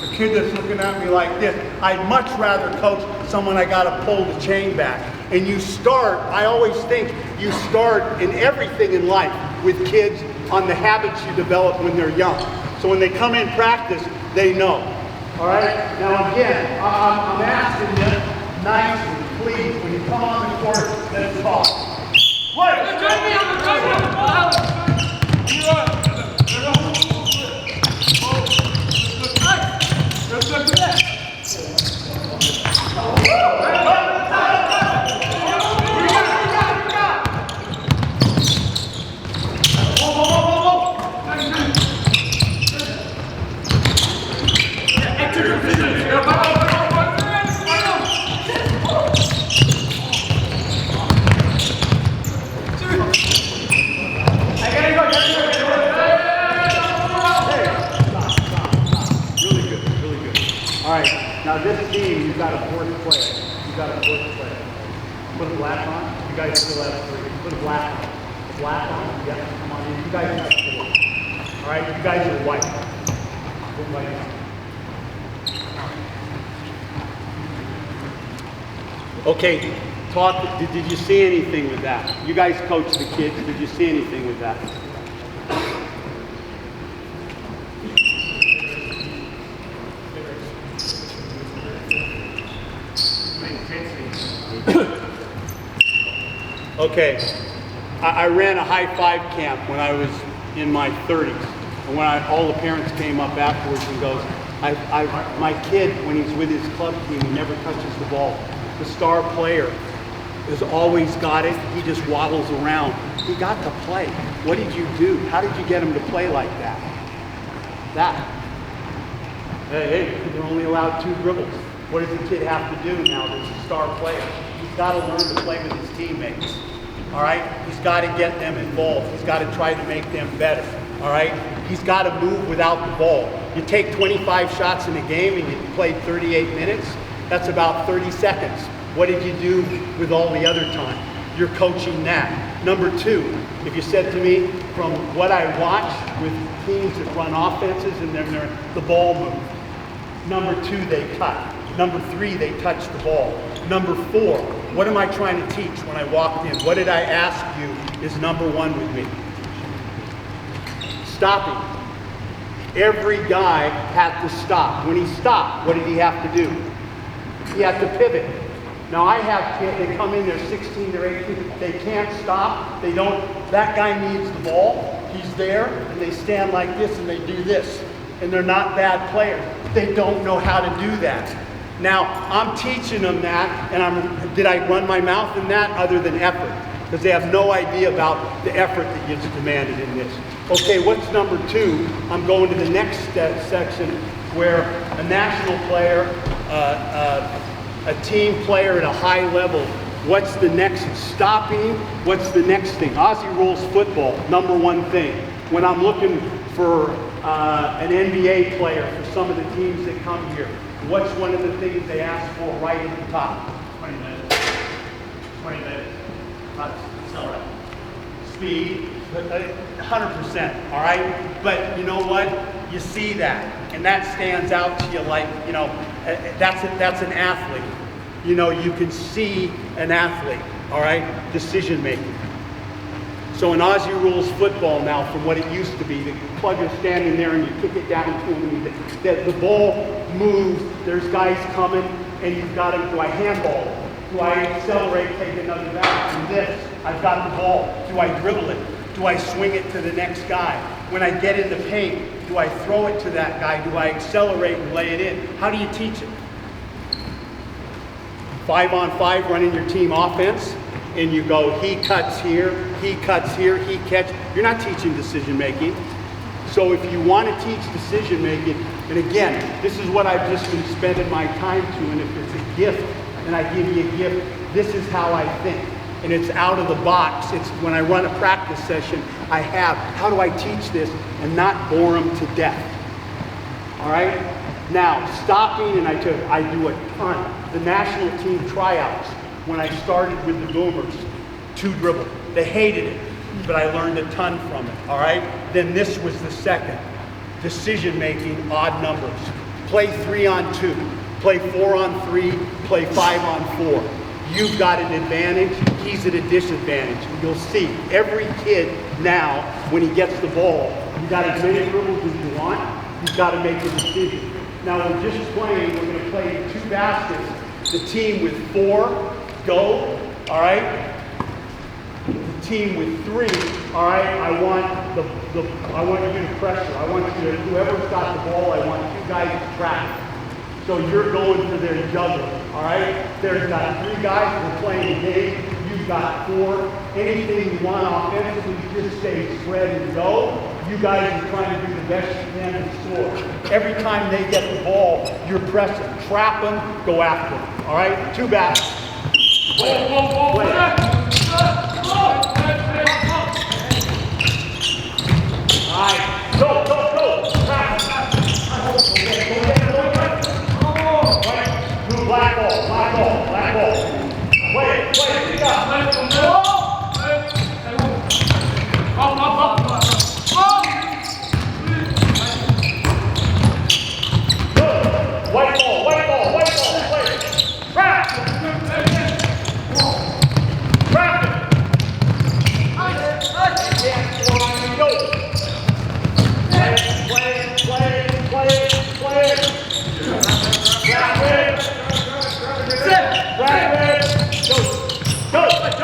A kid that's looking at me like this. I'd much rather coach someone I got to pull the chain back. And you start, I always think, you start in everything in life with kids on the habits you develop when they're young. So when they come in practice, they know. All right? Now again, I'm asking you nicely, please, when you come on the court, let's talk. Now this team, you've got a fourth player. You've got a fourth player. Put a black on. You guys still have three. Put a black on. A black on. Yeah, come on in. You guys have four. All right, you guys are white. Put white on. Okay, talk. Did you see anything with that? You guys coach the kids. Did you see anything with that? Okay, I ran a high five camp when I was in my 30s, and when all the parents came up afterwards and goes, my kid, when he's with his club team, he never touches the ball. The star player has always got it. He just waddles around. He got to play. What did you do? How did you get him to play like that? Hey, they're only allowed 2 dribbles. What does the kid have to do now that's a star player? He's got to learn to play with his teammates. All right? He's got to get them involved. He's got to try to make them better. All right? He's got to move without the ball. You take 25 shots in a game and you played 38 minutes, that's about 30 seconds. What did you do with all the other time? You're coaching that. Number 2, if you said to me, from what I watch with teams that run offenses and then the ball moves. Number 2, they cut. Number 3, they touch the ball. Number 4, what am I trying to teach when I walked in? What did I ask you is number 1 with me? Stopping. Every guy had to stop. When he stopped, what did he have to do? He had to pivot. Now I have kids, they come in, they're 16, they're 18, they can't stop, they don't, that guy needs the ball, he's there, and they stand like this and they do this. And they're not bad players. They don't know how to do that. Now, I'm teaching them that, and did I run my mouth in that other than effort? Because they have no idea about the effort that gets demanded in this. Okay, what's number 2? I'm going to the next section where a national player, a team player at a high level, what's the next stopping? What's the next thing? Aussie rules football, number 1 thing. When I'm looking for an NBA player for some of the teams that come here, what's one of the things they ask for right at the top? 20 minutes. 20 minutes. Accelerate. Speed, 100%, all right? But you know what? You see that, and that stands out to you like, you know, that's an athlete. You know, you can see an athlete, all right? Decision making. So in Aussie rules football now, from what it used to be, the plugger's standing there and you kick it down to him, and the ball moves, there's guys coming, and you've got to, do I handball? Do I accelerate, take another bounce? And this, I've got the ball. Do I dribble it? Do I swing it to the next guy? When I get in the paint, do I throw it to that guy? Do I accelerate and lay it in? How do you teach it? 5-on-5 running your team offense, and you go, he cuts here, he catch. You're not teaching decision making. So if you want to teach decision making, and again, this is what I've just been spending my time to, and if it's a gift and I give you a gift, this is how I think. And it's out of the box. It's when I run a practice session, how do I teach this and not bore them to death? All right? Now, stopping, and I do a ton. The national team tryouts, when I started with the Boomers, 2 dribble. They hated it, but I learned a ton from it, all right? Then this was the second. Decision making, odd numbers. Play 3-on-2, play 4-on-3, play 5-on-4. You've got an advantage, he's at a disadvantage. You'll see every kid now, when he gets the ball, you got as many dribbles as you want, you've got to make a decision. Now we're just playing, we're going to play 2 baskets. The team with 4, go, all right? The team with 3, all right? I want you to pressure. I want you to, whoever's got the ball, I want you guys to track it. So you're going for their juggle, all right? There's got 3 guys, we're playing a game. You've got 4. Anything you want offensively, just say spread and go. You guys are trying to do the best you can and score. Every time they get the ball, you're pressing. Trap them, go after them, all right? 2 backs. Play. All right, go. Trap them. Black ball. Play, pick up. Good. White ball, play. Trap it. Go. Play. Trap it. Go!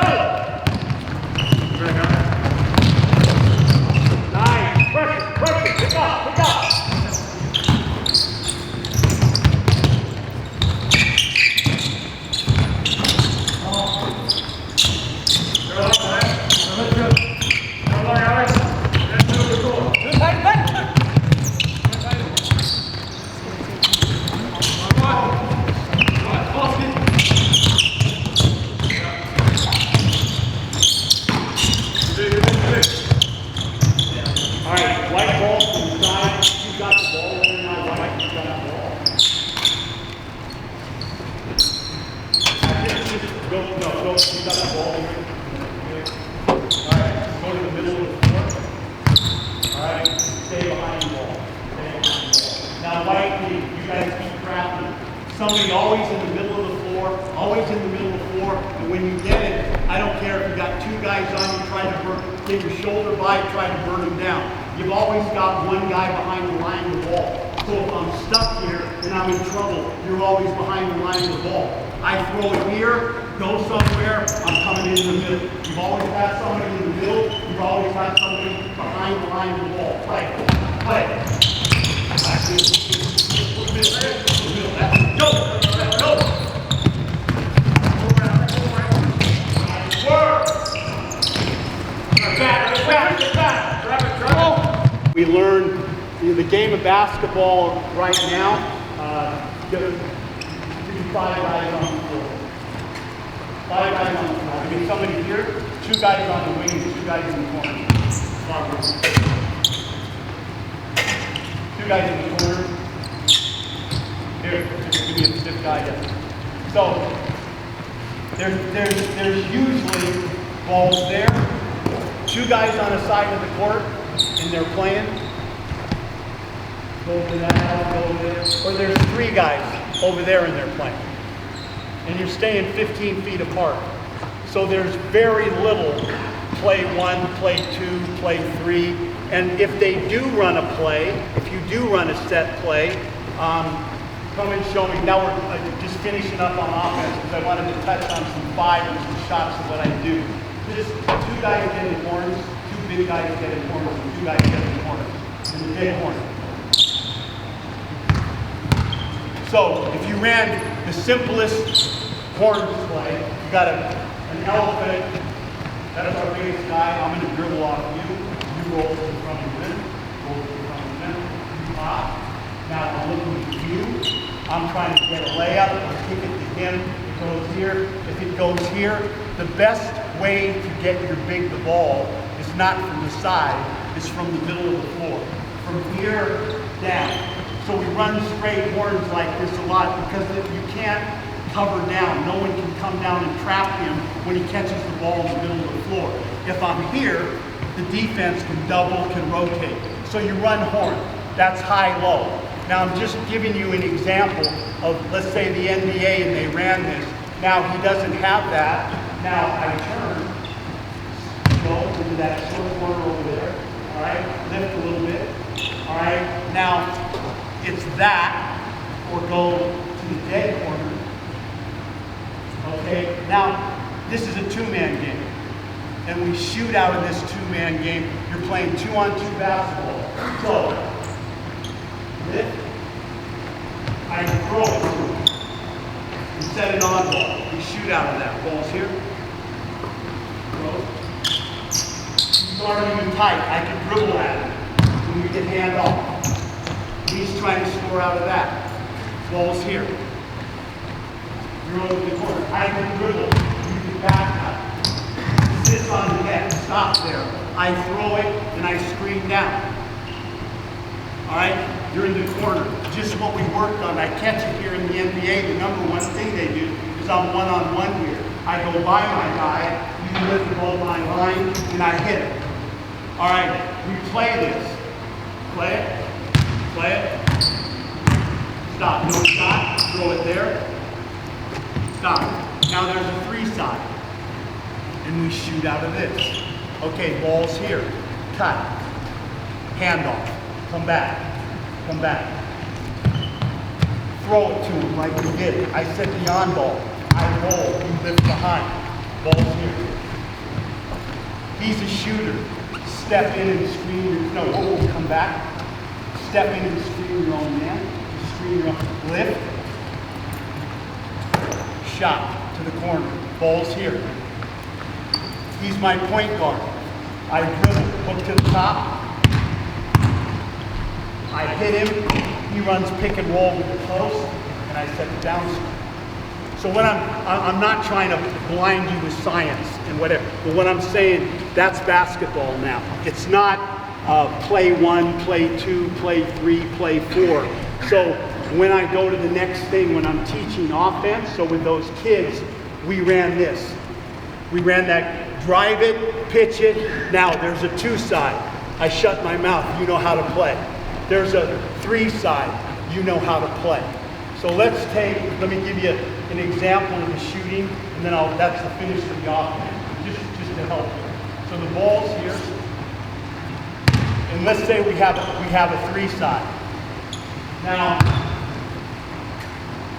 Nice! Pressure! Pick up! Somebody always in the middle of the floor, and when you get it, I don't care if you got 2 guys on you, try to get your shoulder by, try to burn them down. You've always got 1 guy behind the line of the ball. So if I'm stuck here and I'm in trouble, you're always behind the line of the ball. I throw it here, go somewhere, I'm coming in the middle. You've always had somebody in the middle, you've always had somebody behind the line of the ball. Play. Go! We learn the game of basketball right now. Give 5 guys on the floor. 5 guys on the floor. I mean, somebody here, 2 guys on the wing, and 2 guys in the corner. 2 guys in the corner. Here, just give me a stiff guy there. So there's usually balls there. 2 guys on the side of the court, and they're playing. Go to that, go there. Or there's 3 guys over there, and they're playing. And you're staying 15 feet apart. So there's very little play 1, play 2, play 3. And if they do run a play, if you do run a set play, come and show me. Now we're just finishing up on offense because I wanted to touch on some 5 and some shots of what I do. Just 2 guys get in corners, 2 big guys get in corners, and 2 guys get in corners. In the big corner. So if you ran the simplest corner display. You got an elephant. That is our biggest guy. I'm going to dribble off you. You roll to the front of the rim. Roll to the front of the rim. You pop. Now I'm looking at you. I'm trying to get a layup. I kick it to him. It goes here. If it goes here, the best way to get your big the ball is not from the side. It's from the middle of the floor. From here down. So we run straight horns like this a lot because you can't cover down. No one can come down and trap him when he catches the ball in the middle of the floor. If I'm here, the defense can double, can rotate. So you run horn. That's high-low. Now I'm just giving you an example of, let's say, the NBA and they ran this. Now he doesn't have that. Now I turn, go into that short corner over there. All right, lift a little bit. All right, now it's that, or go to the dead corner. Okay, now this is a two-man game, and we shoot out of this two-man game. You're playing 2-on-2 basketball. So, lift, I throw it to him. We set it on ball. We shoot out of that. Ball's here. Throw. He's already in tight. I can dribble at him. When we get hand off. He's trying to score out of that. Ball's here. You're over the corner. I can dribble. You can back up. Sits on the net. Stop there. I throw it and I screen down. All right? You're in the corner. Just what we worked on. I catch it here in the NBA. The number one thing they do is I'm one-on-one here. I go by my guy. You lift above my line and I hit it. All right. We play this. Play it. Play it. Stop. No shot. Throw it there. Stop. Now there's a three side. And we shoot out of this. Okay, ball's here. Cut. Hand off. Come back. Come back. Throw it to him like we did. I set the on ball. I roll. You lift behind. Ball's here. He's a shooter. Step in and screen. No, come back. Step in and screen your own man. Screen your own. Lift. Shot to the corner. Ball's here. He's my point guard. I dribble. Hook to the top. I hit him. He runs pick and roll with the post, and I set the down screen. So when I'm not trying to blind you with science and whatever, but what I'm saying, that's basketball now. It's not play one, play two, play three, play four. So when I go to the next thing, when I'm teaching offense, so with those kids, we ran this. We ran that drive it, pitch it. Now there's a two side. I shut my mouth. You know how to play. There's a three side. You know how to play. So let me give you an example of the shooting, and then that's the finish of the offense, just to help you. So the ball's here, and let's say we have a three side. Now,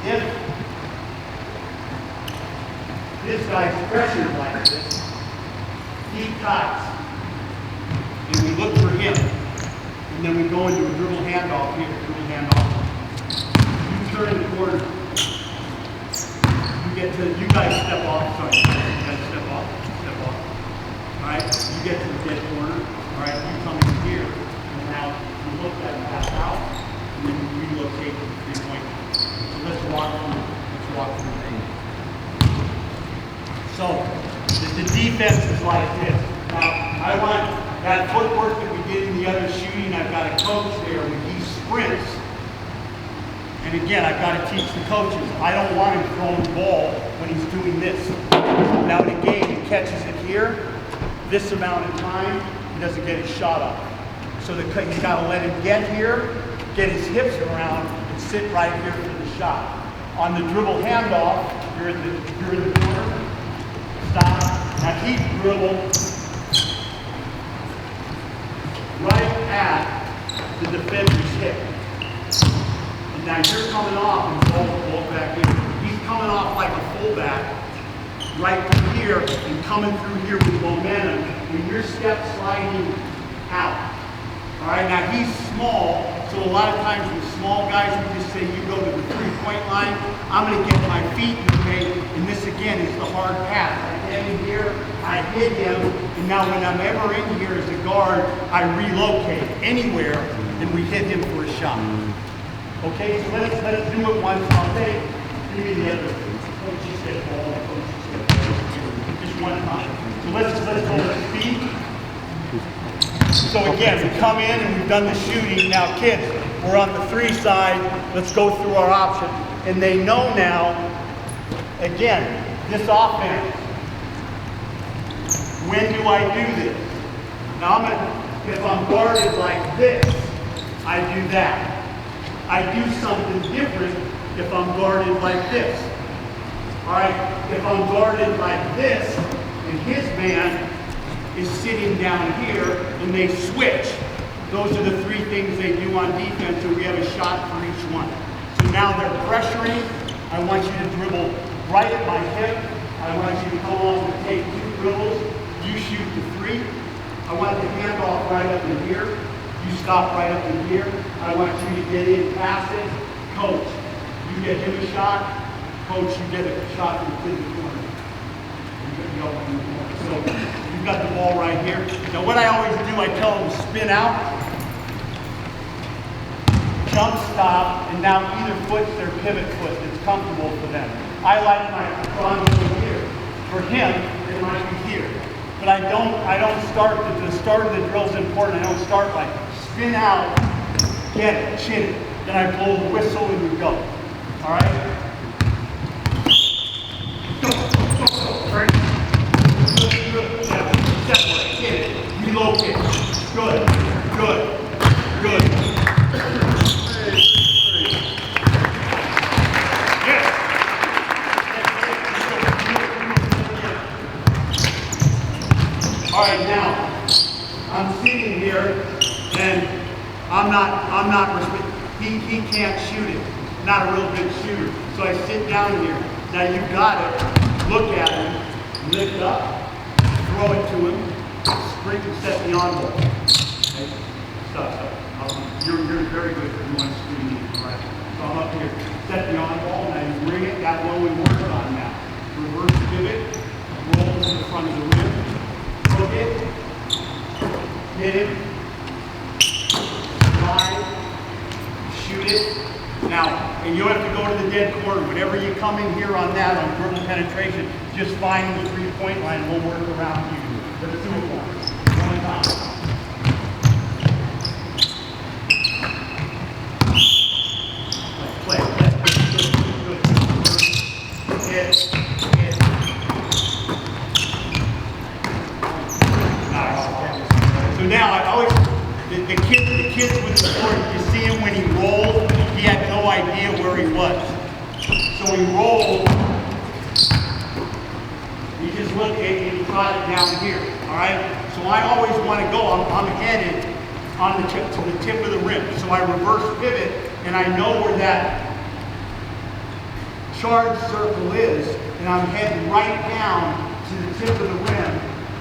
if this guy's pressured like this, he cuts, and we look for him, and then we go into a dribble handoff here, dribble handoff. You turn the corner. You guys step off. Sorry, you guys step off. Step off. All right. You get to the dead corner. All right. You come in here, and now you look that pass out, and then you relocate to the 3-point. So let's walk through. Let's walk through. So the defense is like this. Now I want that footwork that we did in the other shooting. I've got a coach there when he sprints. And again, I've got to teach the coaches. I don't want him throwing the ball when he's doing this. Now in a game, he catches it here. This amount of time, he doesn't get his shot off. So he's got to let him get here, get his hips around, and sit right here for the shot. On the dribble handoff, you're in the corner. Stop. Now he dribbled right at the defender's hip. Now you're coming off and ball back in. He's coming off like a fullback, right through here and coming through here with momentum. When your step sliding out, All right, now he's small, so a lot of times with small guys, we just say you go to the three-point line. I'm going to get my feet in the way, and this again is the hard pass. I get in here, I hit him, and now when I'm ever in here as a guard, I relocate anywhere, and we hit him for a shot. Okay, so let's do it once. I'll take maybe the other coach said ball, coach said ball. Just one time. So let's go with speed. So again, we come in and we've done the shooting. Now kids, we're on the 3 side. Let's go through our option. And they know now, again, this offense. When do I do this? Now if I'm guarded like this, I do that. I do something different if I'm guarded like this. All right, if I'm guarded like this, and his man is sitting down here, and they switch. Those are the 3 things they do on defense, and we have a shot for each one. So now they're pressuring. I want you to dribble right at my hip. I want you to go on and take 2 dribbles. You shoot the 3. I want the handoff right up in here. You stop right up in here. I want you to get in, pass it. Coach, you get him a shot. Coach, you get a shot from the corner. So you've got the ball right here. Now what I always do, I tell them to spin out, jump stop, and now either foot's their pivot foot that's comfortable for them. I like my front foot here. For him, it might be here. But I don't start, the start of the drill is important. I don't start like spin out, get it, chin it. Then I blow the whistle and we go. All right? Good. Separate. Get it. Relocate. Good. Good. Good. Yes. All right, now I'm sitting here and he can't shoot it. Not a real good shooter. So I sit down here. Now you got it. Look at him. Lift up. Throw it to him, sprint and set the envelope. Okay? Stop. You're very good for doing screening, right? So I'm up here, set the envelope, and I bring it that one we worked on now. Reverse pivot, roll to the front of the rim, hook it, hit him, slide, shoot it. Now, and you don't have to go to the dead corner. Whenever you come in here on that, on dribble penetration, just find the 3-point line and we'll work around you. Let's do it once. One time. Play. Good. Hit. Nice. So now I always, the kids with the board, you see him when he rolled, he had no idea where he was. So he rolled. You just look at it and you caught it down here, all right? So I always want to go, I'm headed on to the tip of the rim. So I reverse pivot and I know where that charge circle is, and I'm heading right down to the tip of the rim,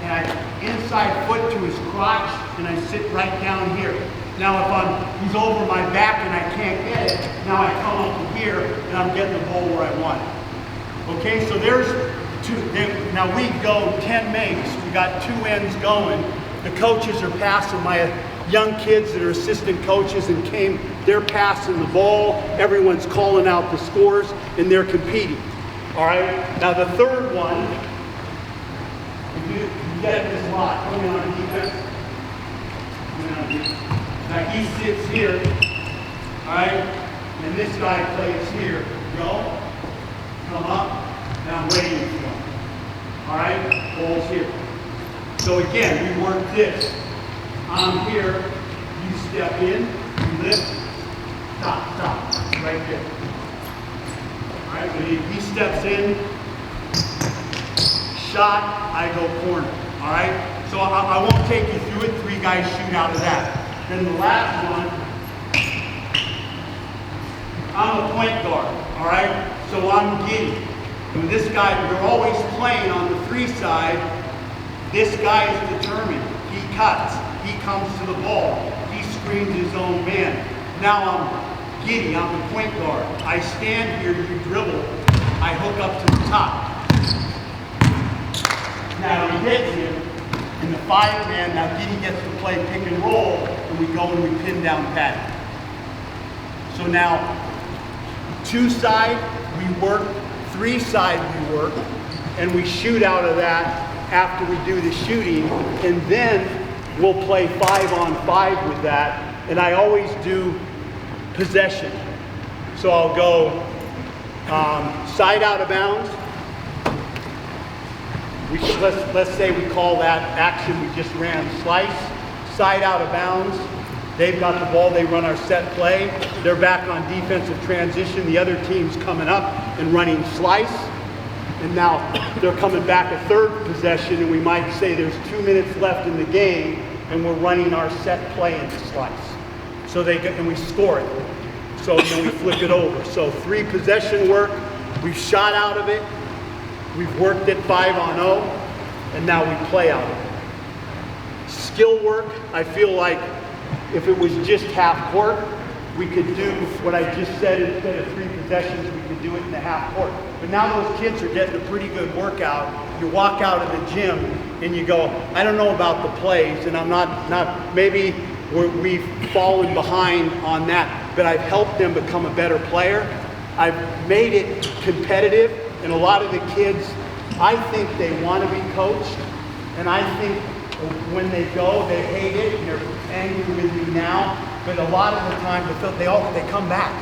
and I inside foot to his crotch, and I sit right down here. Now if he's over my back and I can't get it, now I come up to here and I'm getting the ball where I want it. Okay, so there's 2. Now we go 10 makes. We got 2 ends going. The coaches are passing. My young kids that are assistant coaches and they're passing the ball. Everyone's calling out the scores and they're competing. All right. Now the third one, you get this lot. Coming on defense. Now he sits here. All right. And this guy plays here. Go. Come up. And I'm waiting for him. All right, ball's here. So again, we work this. I'm here, you step in, you lift, stop, right there. All right, when he steps in, shot, I go corner. All right, so I won't take you through it. 3 guys shoot out of that. Then the last one, I'm a point guard. All right, so I'm giddy. And this guy, we're always playing on the 3 side. This guy is determined. He cuts. He comes to the ball. He screens his own man. Now I'm giddy, I'm the point guard. I stand here, you dribble, I hook up to the top. Now he hits him, and the 5-man, now Giddy gets to play pick and roll, and we go and we pin down Patty. So now, 2-side we work, 3-side we work, and we shoot out of that after we do the shooting, and then we'll play 5-on-5 with that, and I always do possession. So I'll go side out of bounds. Let's say we call that action we just ran slice, side out of bounds. They've got the ball, they run our set play. They're back on defensive transition. The other team's coming up and running slice. And now they're coming back a third possession, and we might say there's 2 minutes left in the game, and we're running our set play into slice. So and we score it. So then we flip it over. So 3 possession work, we've shot out of it, we've worked it 5-on-0, and now we play out of it. Skill work, I feel like if it was just half court, we could do what I just said. Instead of 3 possessions, we could do it in the half court. But now those kids are getting a pretty good workout. You walk out of the gym and you go, I don't know about the plays, and I'm not maybe we've fallen behind on that, but I've helped them become a better player. I've made it competitive, and a lot of the kids, I think they want to be coached, and I think when they go, they hate it, and they're angry with me now, but a lot of the time they come back.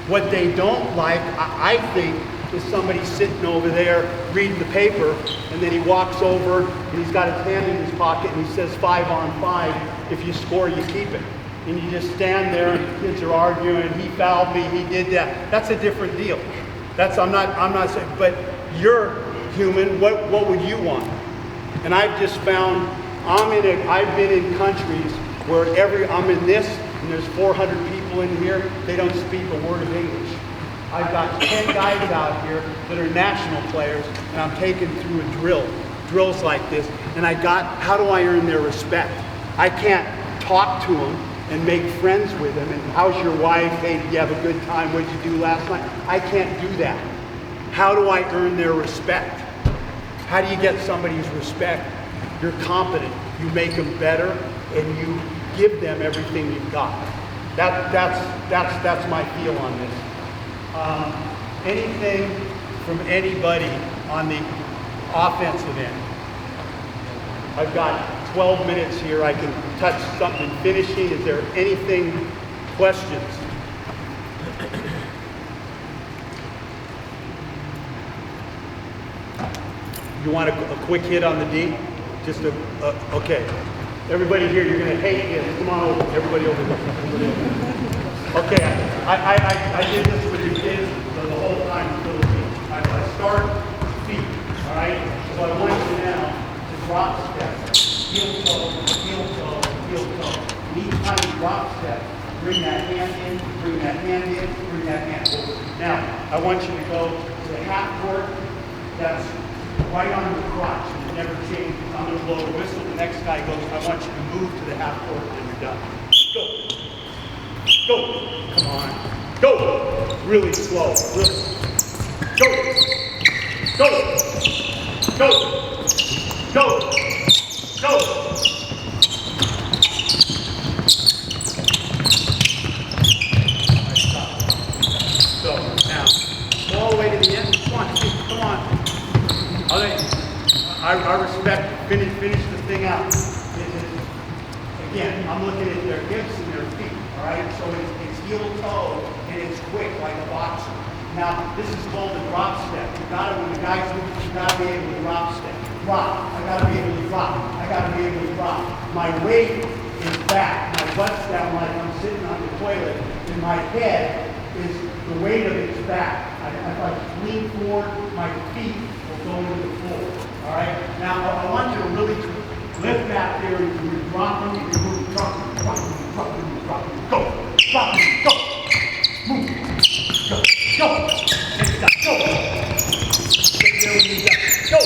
What they don't like, I think, is somebody sitting over there reading the paper, and then he walks over and he's got his hand in his pocket and he says 5-on-5, if you score you keep it. And you just stand there and the kids are arguing, he fouled me, he did that. That's a different deal. I'm not saying, but you're human, what would you want? And I've just found, I've been in countries where I'm in this, and there's 400 people in here, they don't speak a word of English. I've got 10 guys out here that are national players, and I'm taking through drills like this, and how do I earn their respect? I can't talk to them and make friends with them, and how's your wife? Hey, did you have a good time? What did you do last night? I can't do that. How do I earn their respect? How do you get somebody's respect? You're competent. You make them better, and you give them everything you've got. That's my feel on this. Anything from anybody on the offensive end? I've got 12 minutes here. I can touch something finishing. Is there anything, questions? You want a quick hit on the D? Just okay. Everybody here, you're gonna hate this. Come on over, everybody over there. Everybody over there. Okay, I did this with your kids the whole time in the Philippines. I start feet, all right? So I want you now to drop step, heel toe, heel toe, heel toe. And each time you drop step, bring that hand in, bring that hand in, bring that hand over. Now, I want you to go to the half court. That's right on your crotch, and it never changes. I'm going to blow a whistle. The next guy goes, I want you to move to the half court, and you're done. Go. Go. Come on. Go. Really slow. Really. Go. Go. Go. Go. Go. So, now, go all the way to the end. Come on. Come on. I respect, finish the thing out. Again, I'm looking at their hips and their feet, all right? So it's heel toe, and it's quick, like a boxer. Now, this is called the drop step. When the guys move, you gotta be able to drop step. Drop, I gotta be able to drop. I gotta be able to drop. My weight is back. My butt's down like I'm sitting on the toilet, and my head is, the weight of it's back. If I lean forward, my feet will go into the floor. All right? Now, I want you to really lift back there, and you're dropping, you move, dropping, dropping, dropping, dropping, go, dropping, go, move, go, go, next time, go, get there when you go,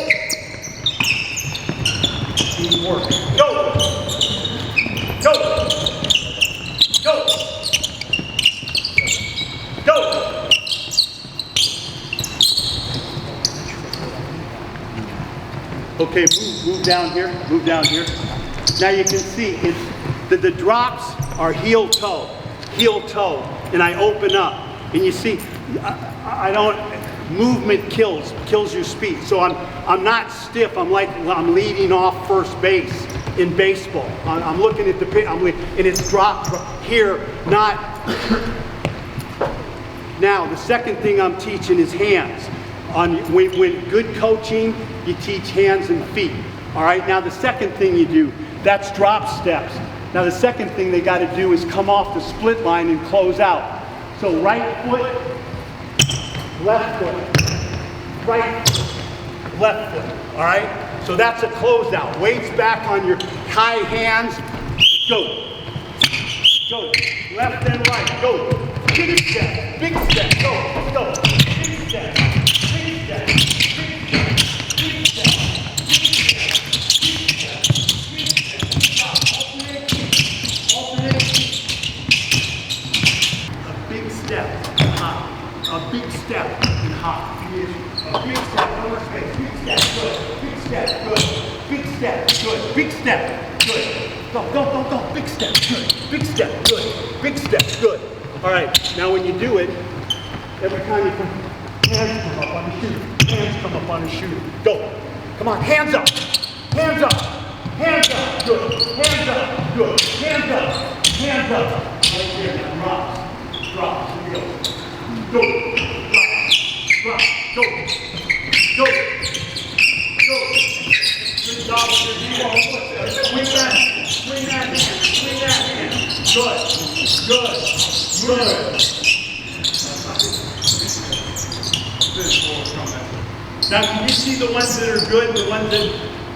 teamwork, go, Move down here, move down here. Now you can see the drops are heel toe, and I open up. And you see, movement kills your speed. So I'm not stiff, I'm leading off first base in baseball. I'm looking at the pin, and it's dropped here, not. Now, the second thing I'm teaching is hands. When good coaching, you teach hands and feet. All right, now the second thing you do, that's drop steps. Now the second thing they got to do is come off the split line and close out. So right foot, left foot, right foot, left foot. All right, so that's a closeout. Weights back on your high hands. Go. Go. Left and right. Go. Big step. Big step. Go. Go. Big step. Big step. Big step. Big step. A big step and hop. A big step, no more space. Big step, good. Big step, good. Big step, good. Big step, good. Go, go, go, go. Big step, good. Big step, good. Big step, good. All right, now when you do it, every time you put hands come up on the shoe. Hands come up on the shoe. Go. Come on, hands up. Hands up. Hands up. Good. Hands up. Good. Hands up. Hands up. Right here, now drops. Drops. Here we go. Go, drop, go, go, go. Good job with your hand. Swing that hand, swing that hand. Good, good. Now can you see the ones that are good, the ones that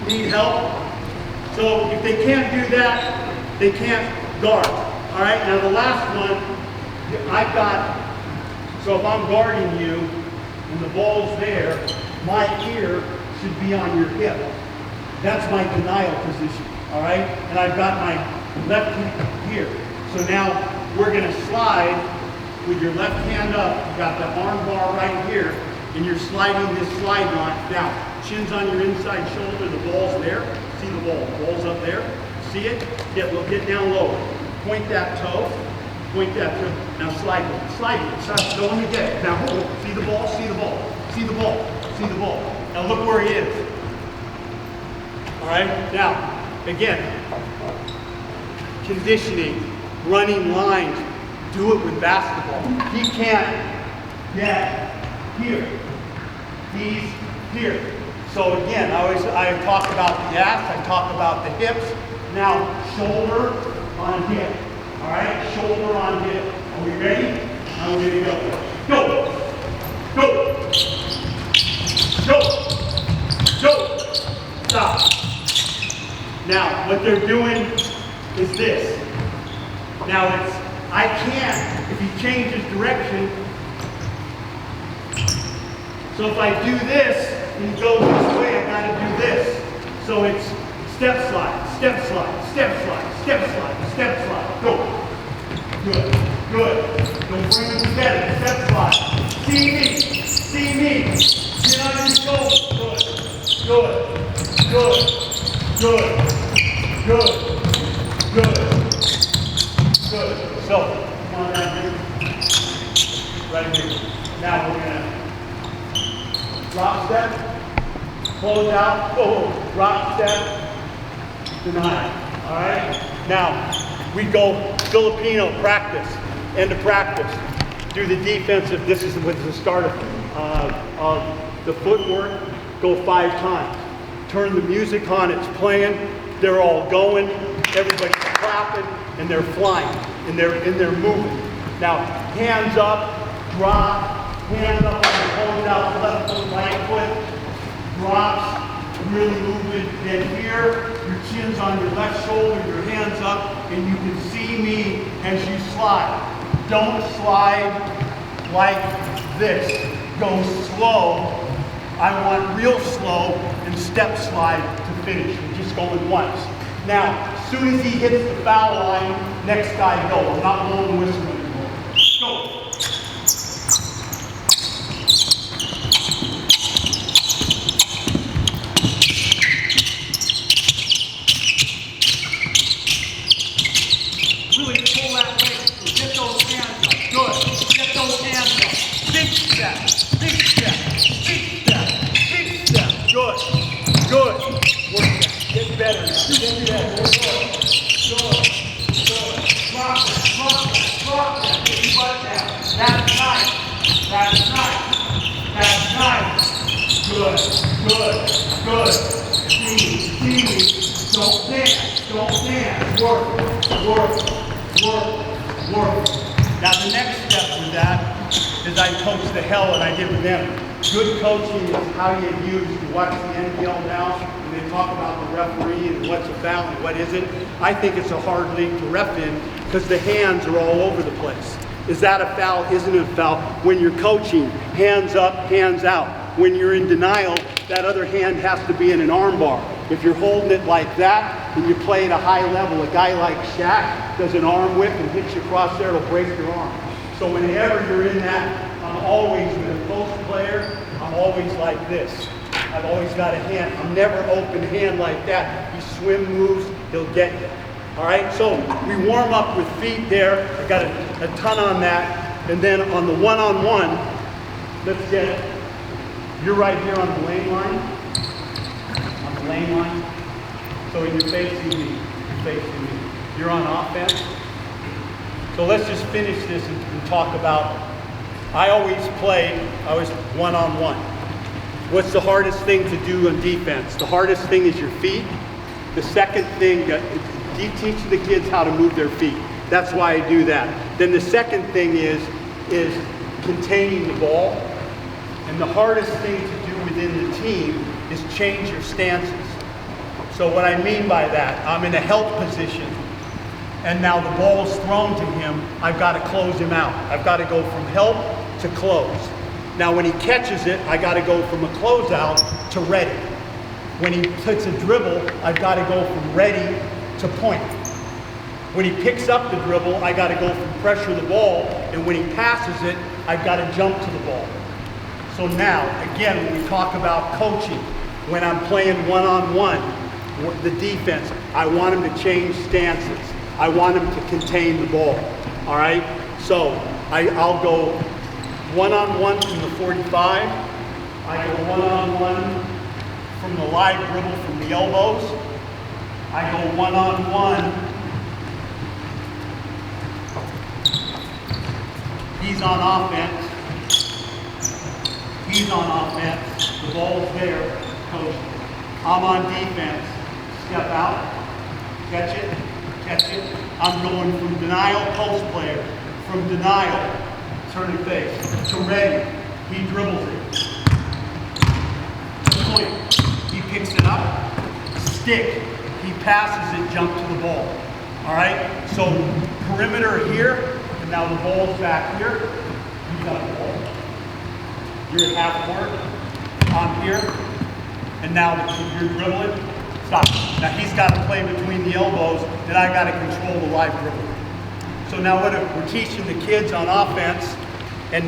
need help? So if they can't do that, they can't guard. All right, now the last one, I've got. So if I'm guarding you and the ball's there, my ear should be on your hip. That's my denial position, all right? And I've got my left hand here. So now we're gonna slide with your left hand up. You got the arm bar right here, and you're sliding this slide line down. Chin's on your inside shoulder, the ball's there. See the ball, the ball's up there. See it? Get down lower. Point that toe. Point that to, now slide it, don't let me get it. Now hold it, see the ball, see the ball, see the ball, see the ball. Now look where he is. All right, now, again, conditioning, running lines, do it with basketball. He can't get here, he's here. So again, I talk about the ass, I talk about the hips. Now, shoulder on hip. All right, shoulder on hip. Are we ready? Now we're gonna go. Go. Go. Go. Go. Stop. Now, what they're doing is this. Now I can't, if he changes direction. So if I do this and he goes this way, I gotta do this. So it's step slide, step slide, step slide, step slide, step slide. Go. Good. Good. Don't bring them together. Step slide. See me. See me. Get on your shoulder. Good. Good. Good. Good. Good. Good. So, come on down here. Right here. Now we're gonna drop step, close out, drop step, deny. All right? Now, we go Filipino practice, end of practice. Do the defensive, this is with the start of the footwork, go 5 times. Turn the music on, it's playing, they're all going, everybody's clapping, and they're flying, and they're moving. Now, hands up, drop, hands up on the close out, left foot, right foot, drops, really moving. Then here, your chin's on your left shoulder, your hands up, and you can see me as you slide. Don't slide like this. Go slow. I want real slow and step slide to finish. We're just going once. Now, as soon as he hits the foul line, next guy go. I'm not blowing the whistle anymore. Go. Get that. Good. Drop that. Get your butt down. That's nice. Good. See. Don't dance. Work. Now the next step with that is I coach the hell and I give them. Good coaching is how you use, you watch the NBL now, and they talk about the referee and what's a foul and what isn't. I think it's a hard league to ref in because the hands are all over the place. Is that a foul? Isn't it a foul? When you're coaching, hands up, hands out. When you're in denial, that other hand has to be in an arm bar. If you're holding it like that and you play at a high level, a guy like Shaq does an arm whip and hits you across there, it'll break your arm. So whenever you're in that, I'm always, with a post player, I'm always like this. I've always got a hand. I'm never open hand like that. He swim moves, he'll get you. All right, so we warm up with feet there. I got a ton on that. And then on the one-on-one, let's get it. You're right here on the lane line. So you're facing me. You're on offense. So let's just finish this and talk about, I always one-on-one. What's the hardest thing to do on defense? The hardest thing is your feet. The second thing, you teach the kids how to move their feet. That's why I do that. Then the second thing is containing the ball. And the hardest thing to do within the team is change your stances. So what I mean by that, I'm in a help position, and now the ball's thrown to him, I've got to close him out. I've got to go from help to close. Now when he catches it, I got to go from a closeout to ready. When he puts a dribble, I've got to go from ready to point. When he picks up the dribble, I got to go from pressure the ball, and when he passes it, I've got to jump to the ball. So now, again, when we talk about coaching, when I'm playing one-on-one, the defense, I want him to change stances. I want him to contain the ball, all right? So I'll go one-on-one from the 45. I go one-on-one from the live dribble from the elbows. I go one-on-one. He's on offense. The ball's there, coach. I'm on defense. Step out. Catch it. I'm going from denial, post player. From denial, turn and face, to ready. He dribbles it. To point. He picks it up. Stick. He passes it, jump to the ball. All right? So perimeter here, and now the ball's back here. You got the ball. You're at half court. I'm here. And now you're dribbling. Stop. Now he's got to play between the elbows, and I got to control the live dribble. So now what we're teaching the kids on offense, and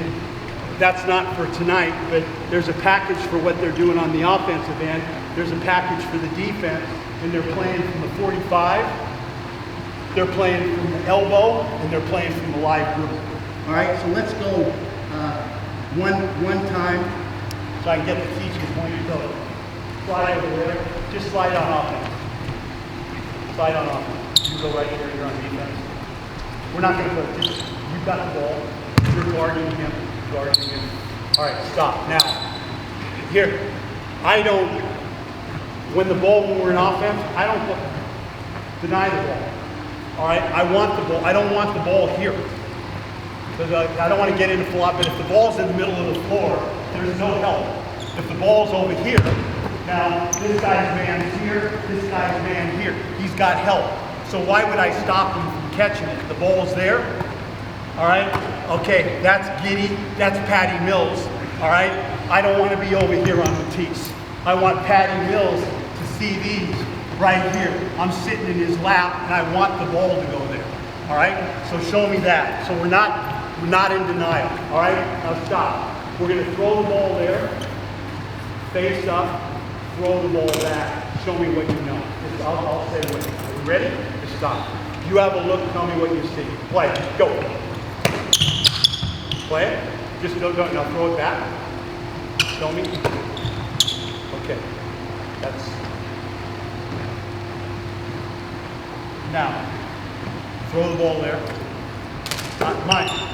that's not for tonight, but there's a package for what they're doing on the offensive end. There's a package for the defense, and they're playing from the 45, they're playing from the elbow, and they're playing from the live dribble. All right, so let's go one time, so I can get the teachers when you go. Slide over there. Just slide on offense. You go right here, you're on defense. We're not going to go, you've got the ball. You're guarding him. All right, stop. Now, here, when we're in offense, I don't deny the ball. All right, I want the ball. I don't want the ball here. Because I don't want to get into full out, but if the ball's in the middle of the floor, there's no help. If the ball's over here, now this guy's man is here, this guy's man here. He's got help. So why would I stop him from catching it? The ball's there. All right? Okay, that's Giddy, that's Patty Mills. All right? I don't want to be over here on Matisse. I want Patty Mills to see these right here. I'm sitting in his lap, and I want the ball to go there. All right? So show me that. So we're not in denial. All right? Now stop. We're going to throw the ball there, face up, throw the ball back. Show me what you know. I'll say what you know. Are you ready? Just stop. You have a look, tell me what you see. Play. Go. Play it. Just now throw it back. Show me. Okay. Now, throw the ball there.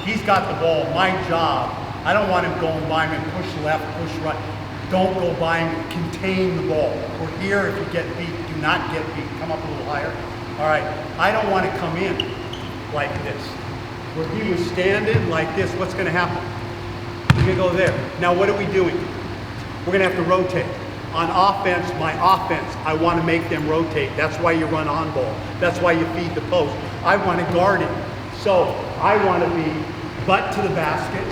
He's got the ball. My job, I don't want him going by him and push left, push right. Don't go by him, contain the ball. We're here if you get beat, do not get beat. Come up a little higher. All right, I don't want to come in like this. Where he was standing like this, what's going to happen? We're going to go there. Now what are we doing? We're going to have to rotate. On offense, my offense, I want to make them rotate. That's why you run on ball. That's why you feed the post. I want to guard him. So I want to be butt to the basket,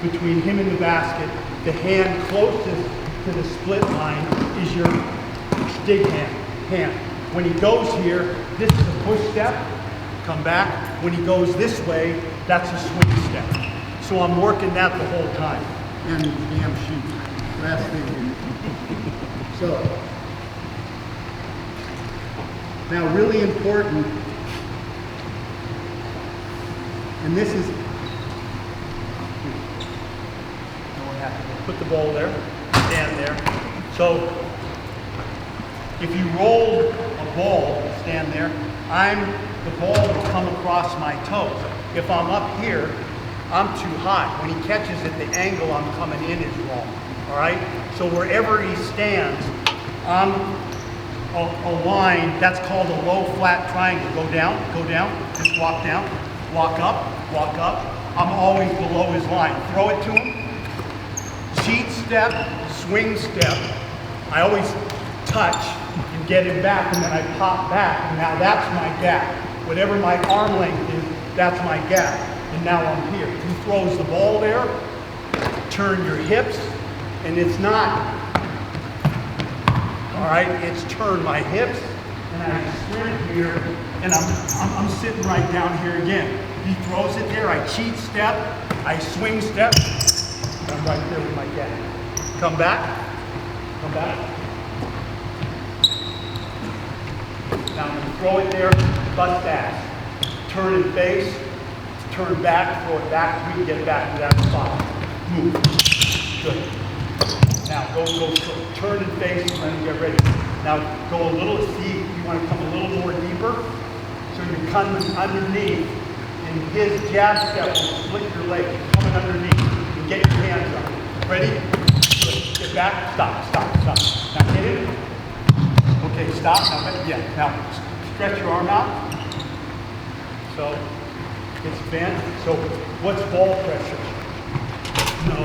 between him and the basket. The hand closest to the split line is your dig hand. When he goes here, this is a push step, come back. When he goes this way, that's a swing step. So I'm working that the whole time. And damn shoes. Last thing. So, now really important, and this is, put the ball there, stand there. So, if you roll a ball, stand there, the ball will come across my toes. If I'm up here, I'm too high. When he catches it, the angle I'm coming in is wrong. All right? So wherever he stands, I'm a line, that's called a low flat triangle. Go down, just walk down, walk up. I'm always below his line. Throw it to him. Cheat step, swing step. I always touch and get him back, and then I pop back, and now that's my gap. Whatever my arm length is, that's my gap. And now I'm here. He throws the ball there, turn your hips, and it's not, all right, it's turn my hips, and I sprint here, and I'm sitting right down here again. He throws it there, I cheat step, I swing step, and I'm right there with my gap. Come back. Now I'm gonna throw it there, bust ass. Turn and face, turn back, throw it back, we can get back to that spot. Move. Good. Now go, turn and face, and then get ready. Now go a little, see, you want to come a little more deeper. So you're coming underneath, and his jab step will split your leg, coming underneath, and get your hands up. Ready? Good. Get back, stop. Now hit it. Okay, stop. Now stretch your arm out. So it's bent. So what's ball pressure? No.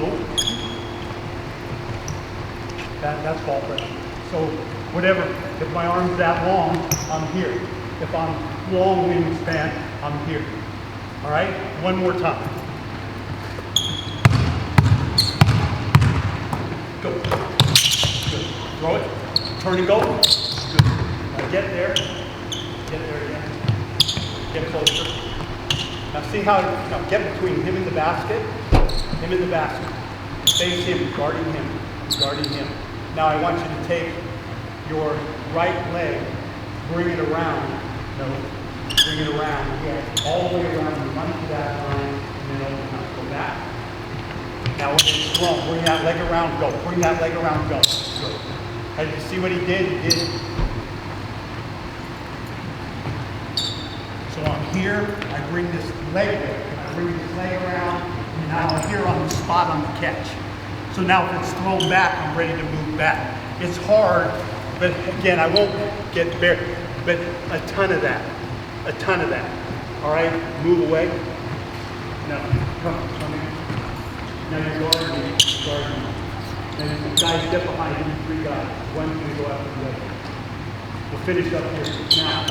That's ball pressure. So whatever, if my arm's that long, I'm here. If I'm long wingspan, I'm here. All right? One more time. Go. Good. Throw it. Turn and go. Good. Now get there. Get there again. Get closer. Now see how, get between him and the basket. Face him, guarding him. Now I want you to take your right leg, bring it around, all the way around, and run to that line, and then open up, go back. Now when it's thrown, bring that leg around, go. Good. And you see what he did? He did. So I'm here, I bring this leg around, and now I'm here on the spot on the catch. So now if it's thrown back, I'm ready to move back. It's hard, but again, I won't get bare, but a ton of that. All right, move away. No, come in. Now you're guarding me. And the guys step behind you, 3 guys. One's gonna go after the other. We'll finish up here. Now,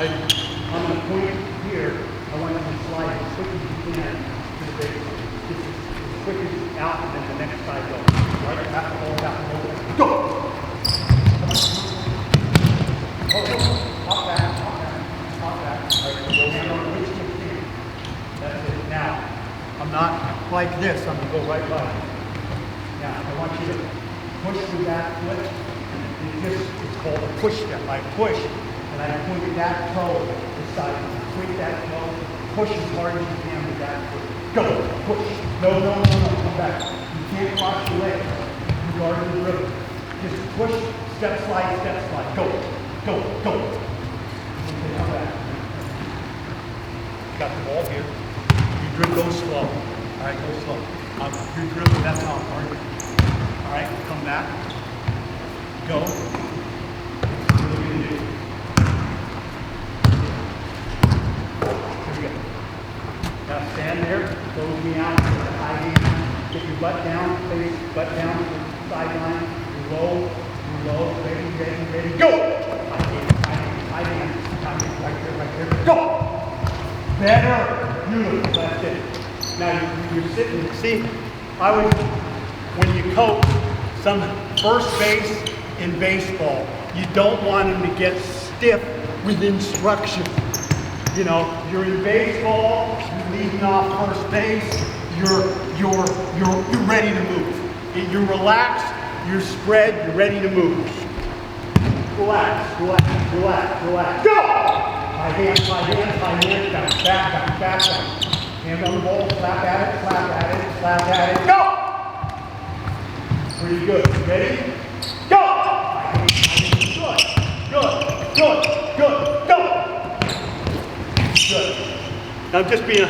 I'm gonna point here. I want you to slide as quick as you can to the baseline. As quick as out, and then the next side goes. All right, back the ball, go! Hop back. All right, go hand on which you can. That's it. Now, I'm not like this, I'm gonna go right by you. Now, I want you to push through that foot, and it's called a push step. I push, and I point that toe to the side. Point that toe, push as hard as you can with that foot. Go, push. No, come back. You can't cross your leg. You guard the dribble. Just push, step slide. Go. Okay, come back. got the ball here. You dribble, go slow. All right, go slow. You're dribbling, that's how I'm targeting. All right, come back. Go. What are we gonna do? Here we go. Now stand there, close me out, high hand, get your butt down, face, butt down to the sideline, you're low, ready, go! High hand, right there, go! Better, beautiful, that's it. Now you're sitting, see, when you coach some first base in baseball, you don't want them to get stiff with instruction. You know, you're in baseball, you're leading off first base, you're ready to move. You're relaxed, you're spread, you're ready to move. Relax, relax, relax, relax. Go! High hand, back down. Hand on the ball, slap at it, go! Pretty good. Ready? Go! High hand, good, go! Good. Now I'm just being,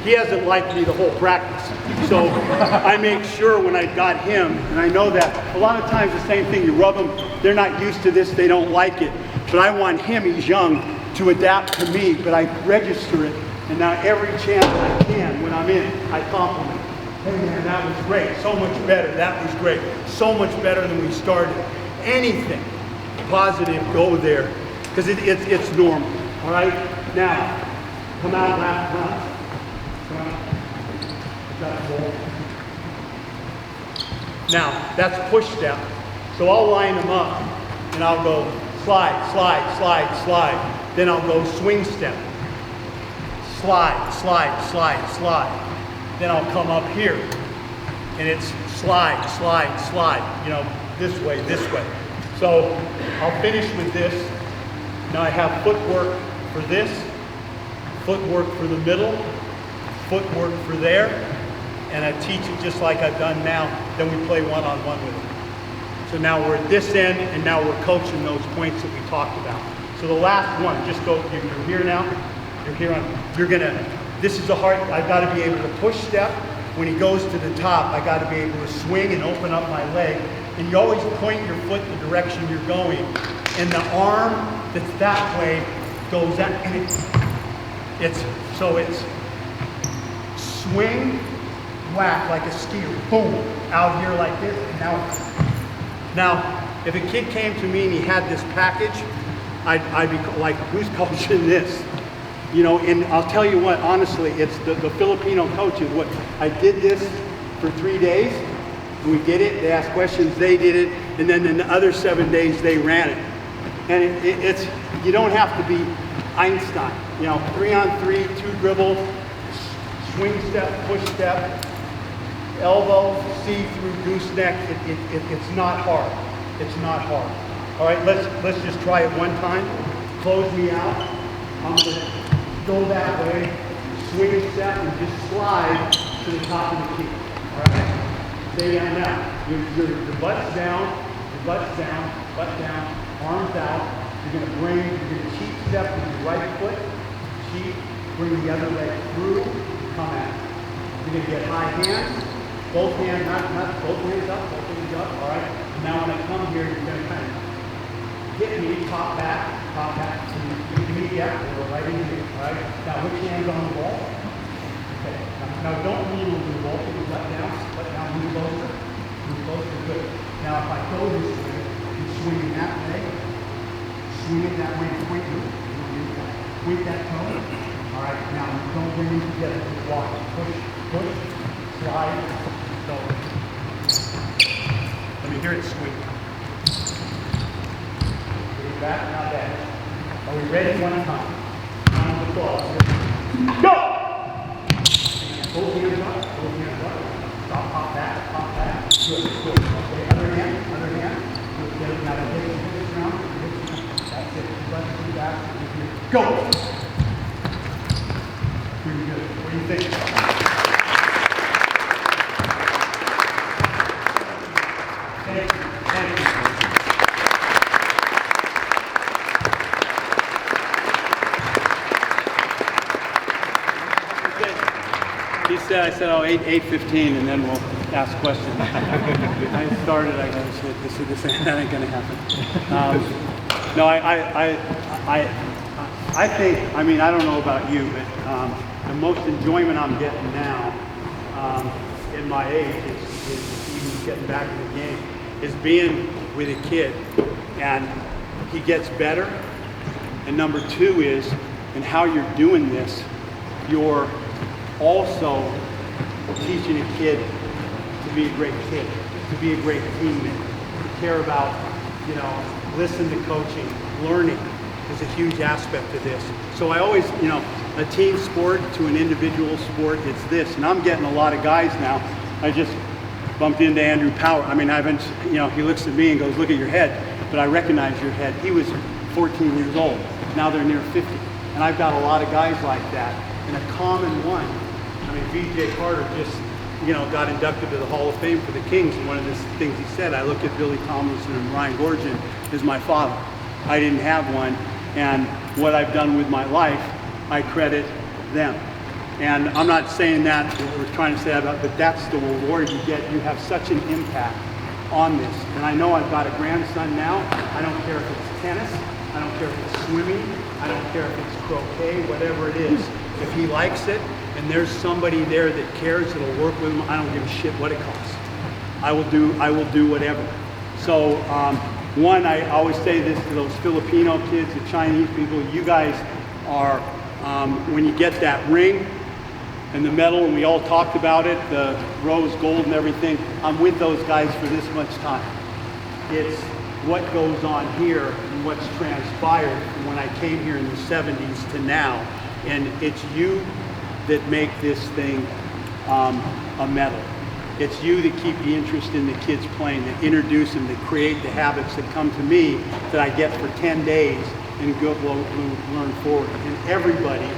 he hasn't liked me the whole practice. So I make sure when I got him, and I know that a lot of times the same thing, you rub them, they're not used to this, they don't like it. But I want him, he's young, to adapt to me, but I register it. And now every chance I can, when I'm in, I compliment. Hey man, that was great, so much better, that was great. So much better than we started. Anything positive, go there, because it's normal, all right? Now, come out, left, front. Come out. Got the ball. Now, that's push step. So I'll line them up, and I'll go slide, slide, slide, slide. Then I'll go swing step. Slide, slide, slide, slide. Then I'll come up here, and it's slide, slide, slide. You know, this way, this way. So I'll finish with this. Now I have footwork for this, footwork for the middle, footwork for there, and I teach it just like I've done now. Then we play one-on-one with it. So now we're at this end, and now we're coaching those points that we talked about. So the last one, just go, you're here now, you're here on, you're gonna, this is a hard, I've gotta be able to push step. When he goes to the top, I gotta be able to swing and open up my leg. And you always point your foot the direction you're going. And the arm that's that way goes that, and it's swing, whack like a skier, boom, out here like this, and now, if a kid came to me and he had this package, I'd be like, who's coaching this? You know, and I'll tell you what, honestly, it's the Filipino coaches. What I did this for 3 days, and we did it, they asked questions, they did it, and then in the other 7 days, they ran it. And it's, you don't have to be Einstein. You know, 3-on-3, 2 dribble, swing step, push step, elbow, see through gooseneck. It's not hard. It's not hard. All right, let's just try it one time. Close me out. I'm gonna go that way, swing step, and just slide to the top of the key. All right. Stay down now. Your butt's down. Your butt's down. Butt down. Arms out. You're gonna cheat step with your right foot. Cheat. Bring the other leg through. Come out. You're gonna get high hands. Both hands, not both hands up, all right? And now when I come here, you're gonna kind of hit me, top back, so you give me, yeah, we're right in here, all right? Now which hand's on the ball? Okay, now don't move the ball, let down, move closer, good. Now if I go this way, you swing it that way, swing it that way, point that toe. All right, now don't bring them together, just walk, push, slide. So, let me hear it squeak. Get back, not bad. Are we ready? One time. Round of applause. Go! Both hands up. Stop, pop back. Good. Okay, other hand. Good, get it. Now hit this round. That's it. Left, two back. Go! Pretty good. What do you think? He said, I said, oh, 8:15, and then we'll ask questions. I started, I go, shit, this that ain't gonna happen. No, I think, I mean, I don't know about you, but the most enjoyment I'm getting now, in my age, is even getting back in the game, is being with a kid, and he gets better. And number two is, in how you're doing this, you're also teaching a kid to be a great kid, to be a great teammate, to care about, you know, listen to coaching, learning is a huge aspect of this. So I always, you know, a team sport to an individual sport, it's this. And I'm getting a lot of guys now. I just bumped into Andrew Power. I mean, I haven't, you know, he looks at me and goes, look at your head, but I recognize your head. He was 14 years old. Now they're near 50. And I've got a lot of guys like that. And a common one, I mean, VJ Carter just, you know, got inducted to the Hall of Fame for the Kings. And one of the things he said, I look at Billy Tomlinson and Brian Goorjian as my father. I didn't have one. And what I've done with my life, I credit them. And I'm not saying that, what we're trying to say about, but that's the reward you get. You have such an impact on this. And I know I've got a grandson now. I don't care if it's tennis. I don't care if it's swimming. I don't care if it's croquet, whatever it is. If he likes it and there's somebody there that cares, that'll work with him, I don't give a shit what it costs. I will do whatever. So, one, I always say this to those Filipino kids, the Chinese people, you guys are, when you get that ring and the medal, and we all talked about it, the rose gold and everything, I'm with those guys for this much time. It's what goes on here and what's transpired from when I came here in the 70s to now. And it's you that make this thing a medal. It's you that keep the interest in the kids playing, that introduce them, that create the habits that come to me that I get for 10 days and go learn forward. And everybody,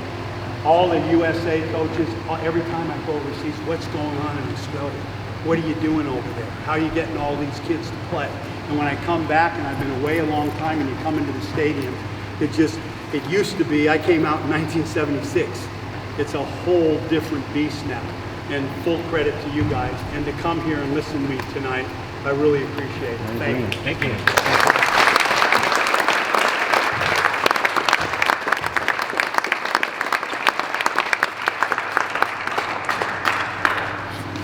all the USA coaches, every time I go overseas, what's going on in Australia? What are you doing over there? How are you getting all these kids to play? And when I come back, and I've been away a long time, and you come into the stadium, it used to be, I came out in 1976. It's a whole different beast now. And full credit to you guys. And to come here and listen to me tonight, I really appreciate it. Thank you. Thank you.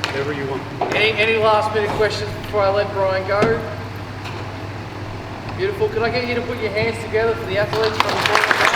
Whatever you want. Any last minute questions before I let Brian go? Beautiful. Could I get you to put your hands together for the athletes from the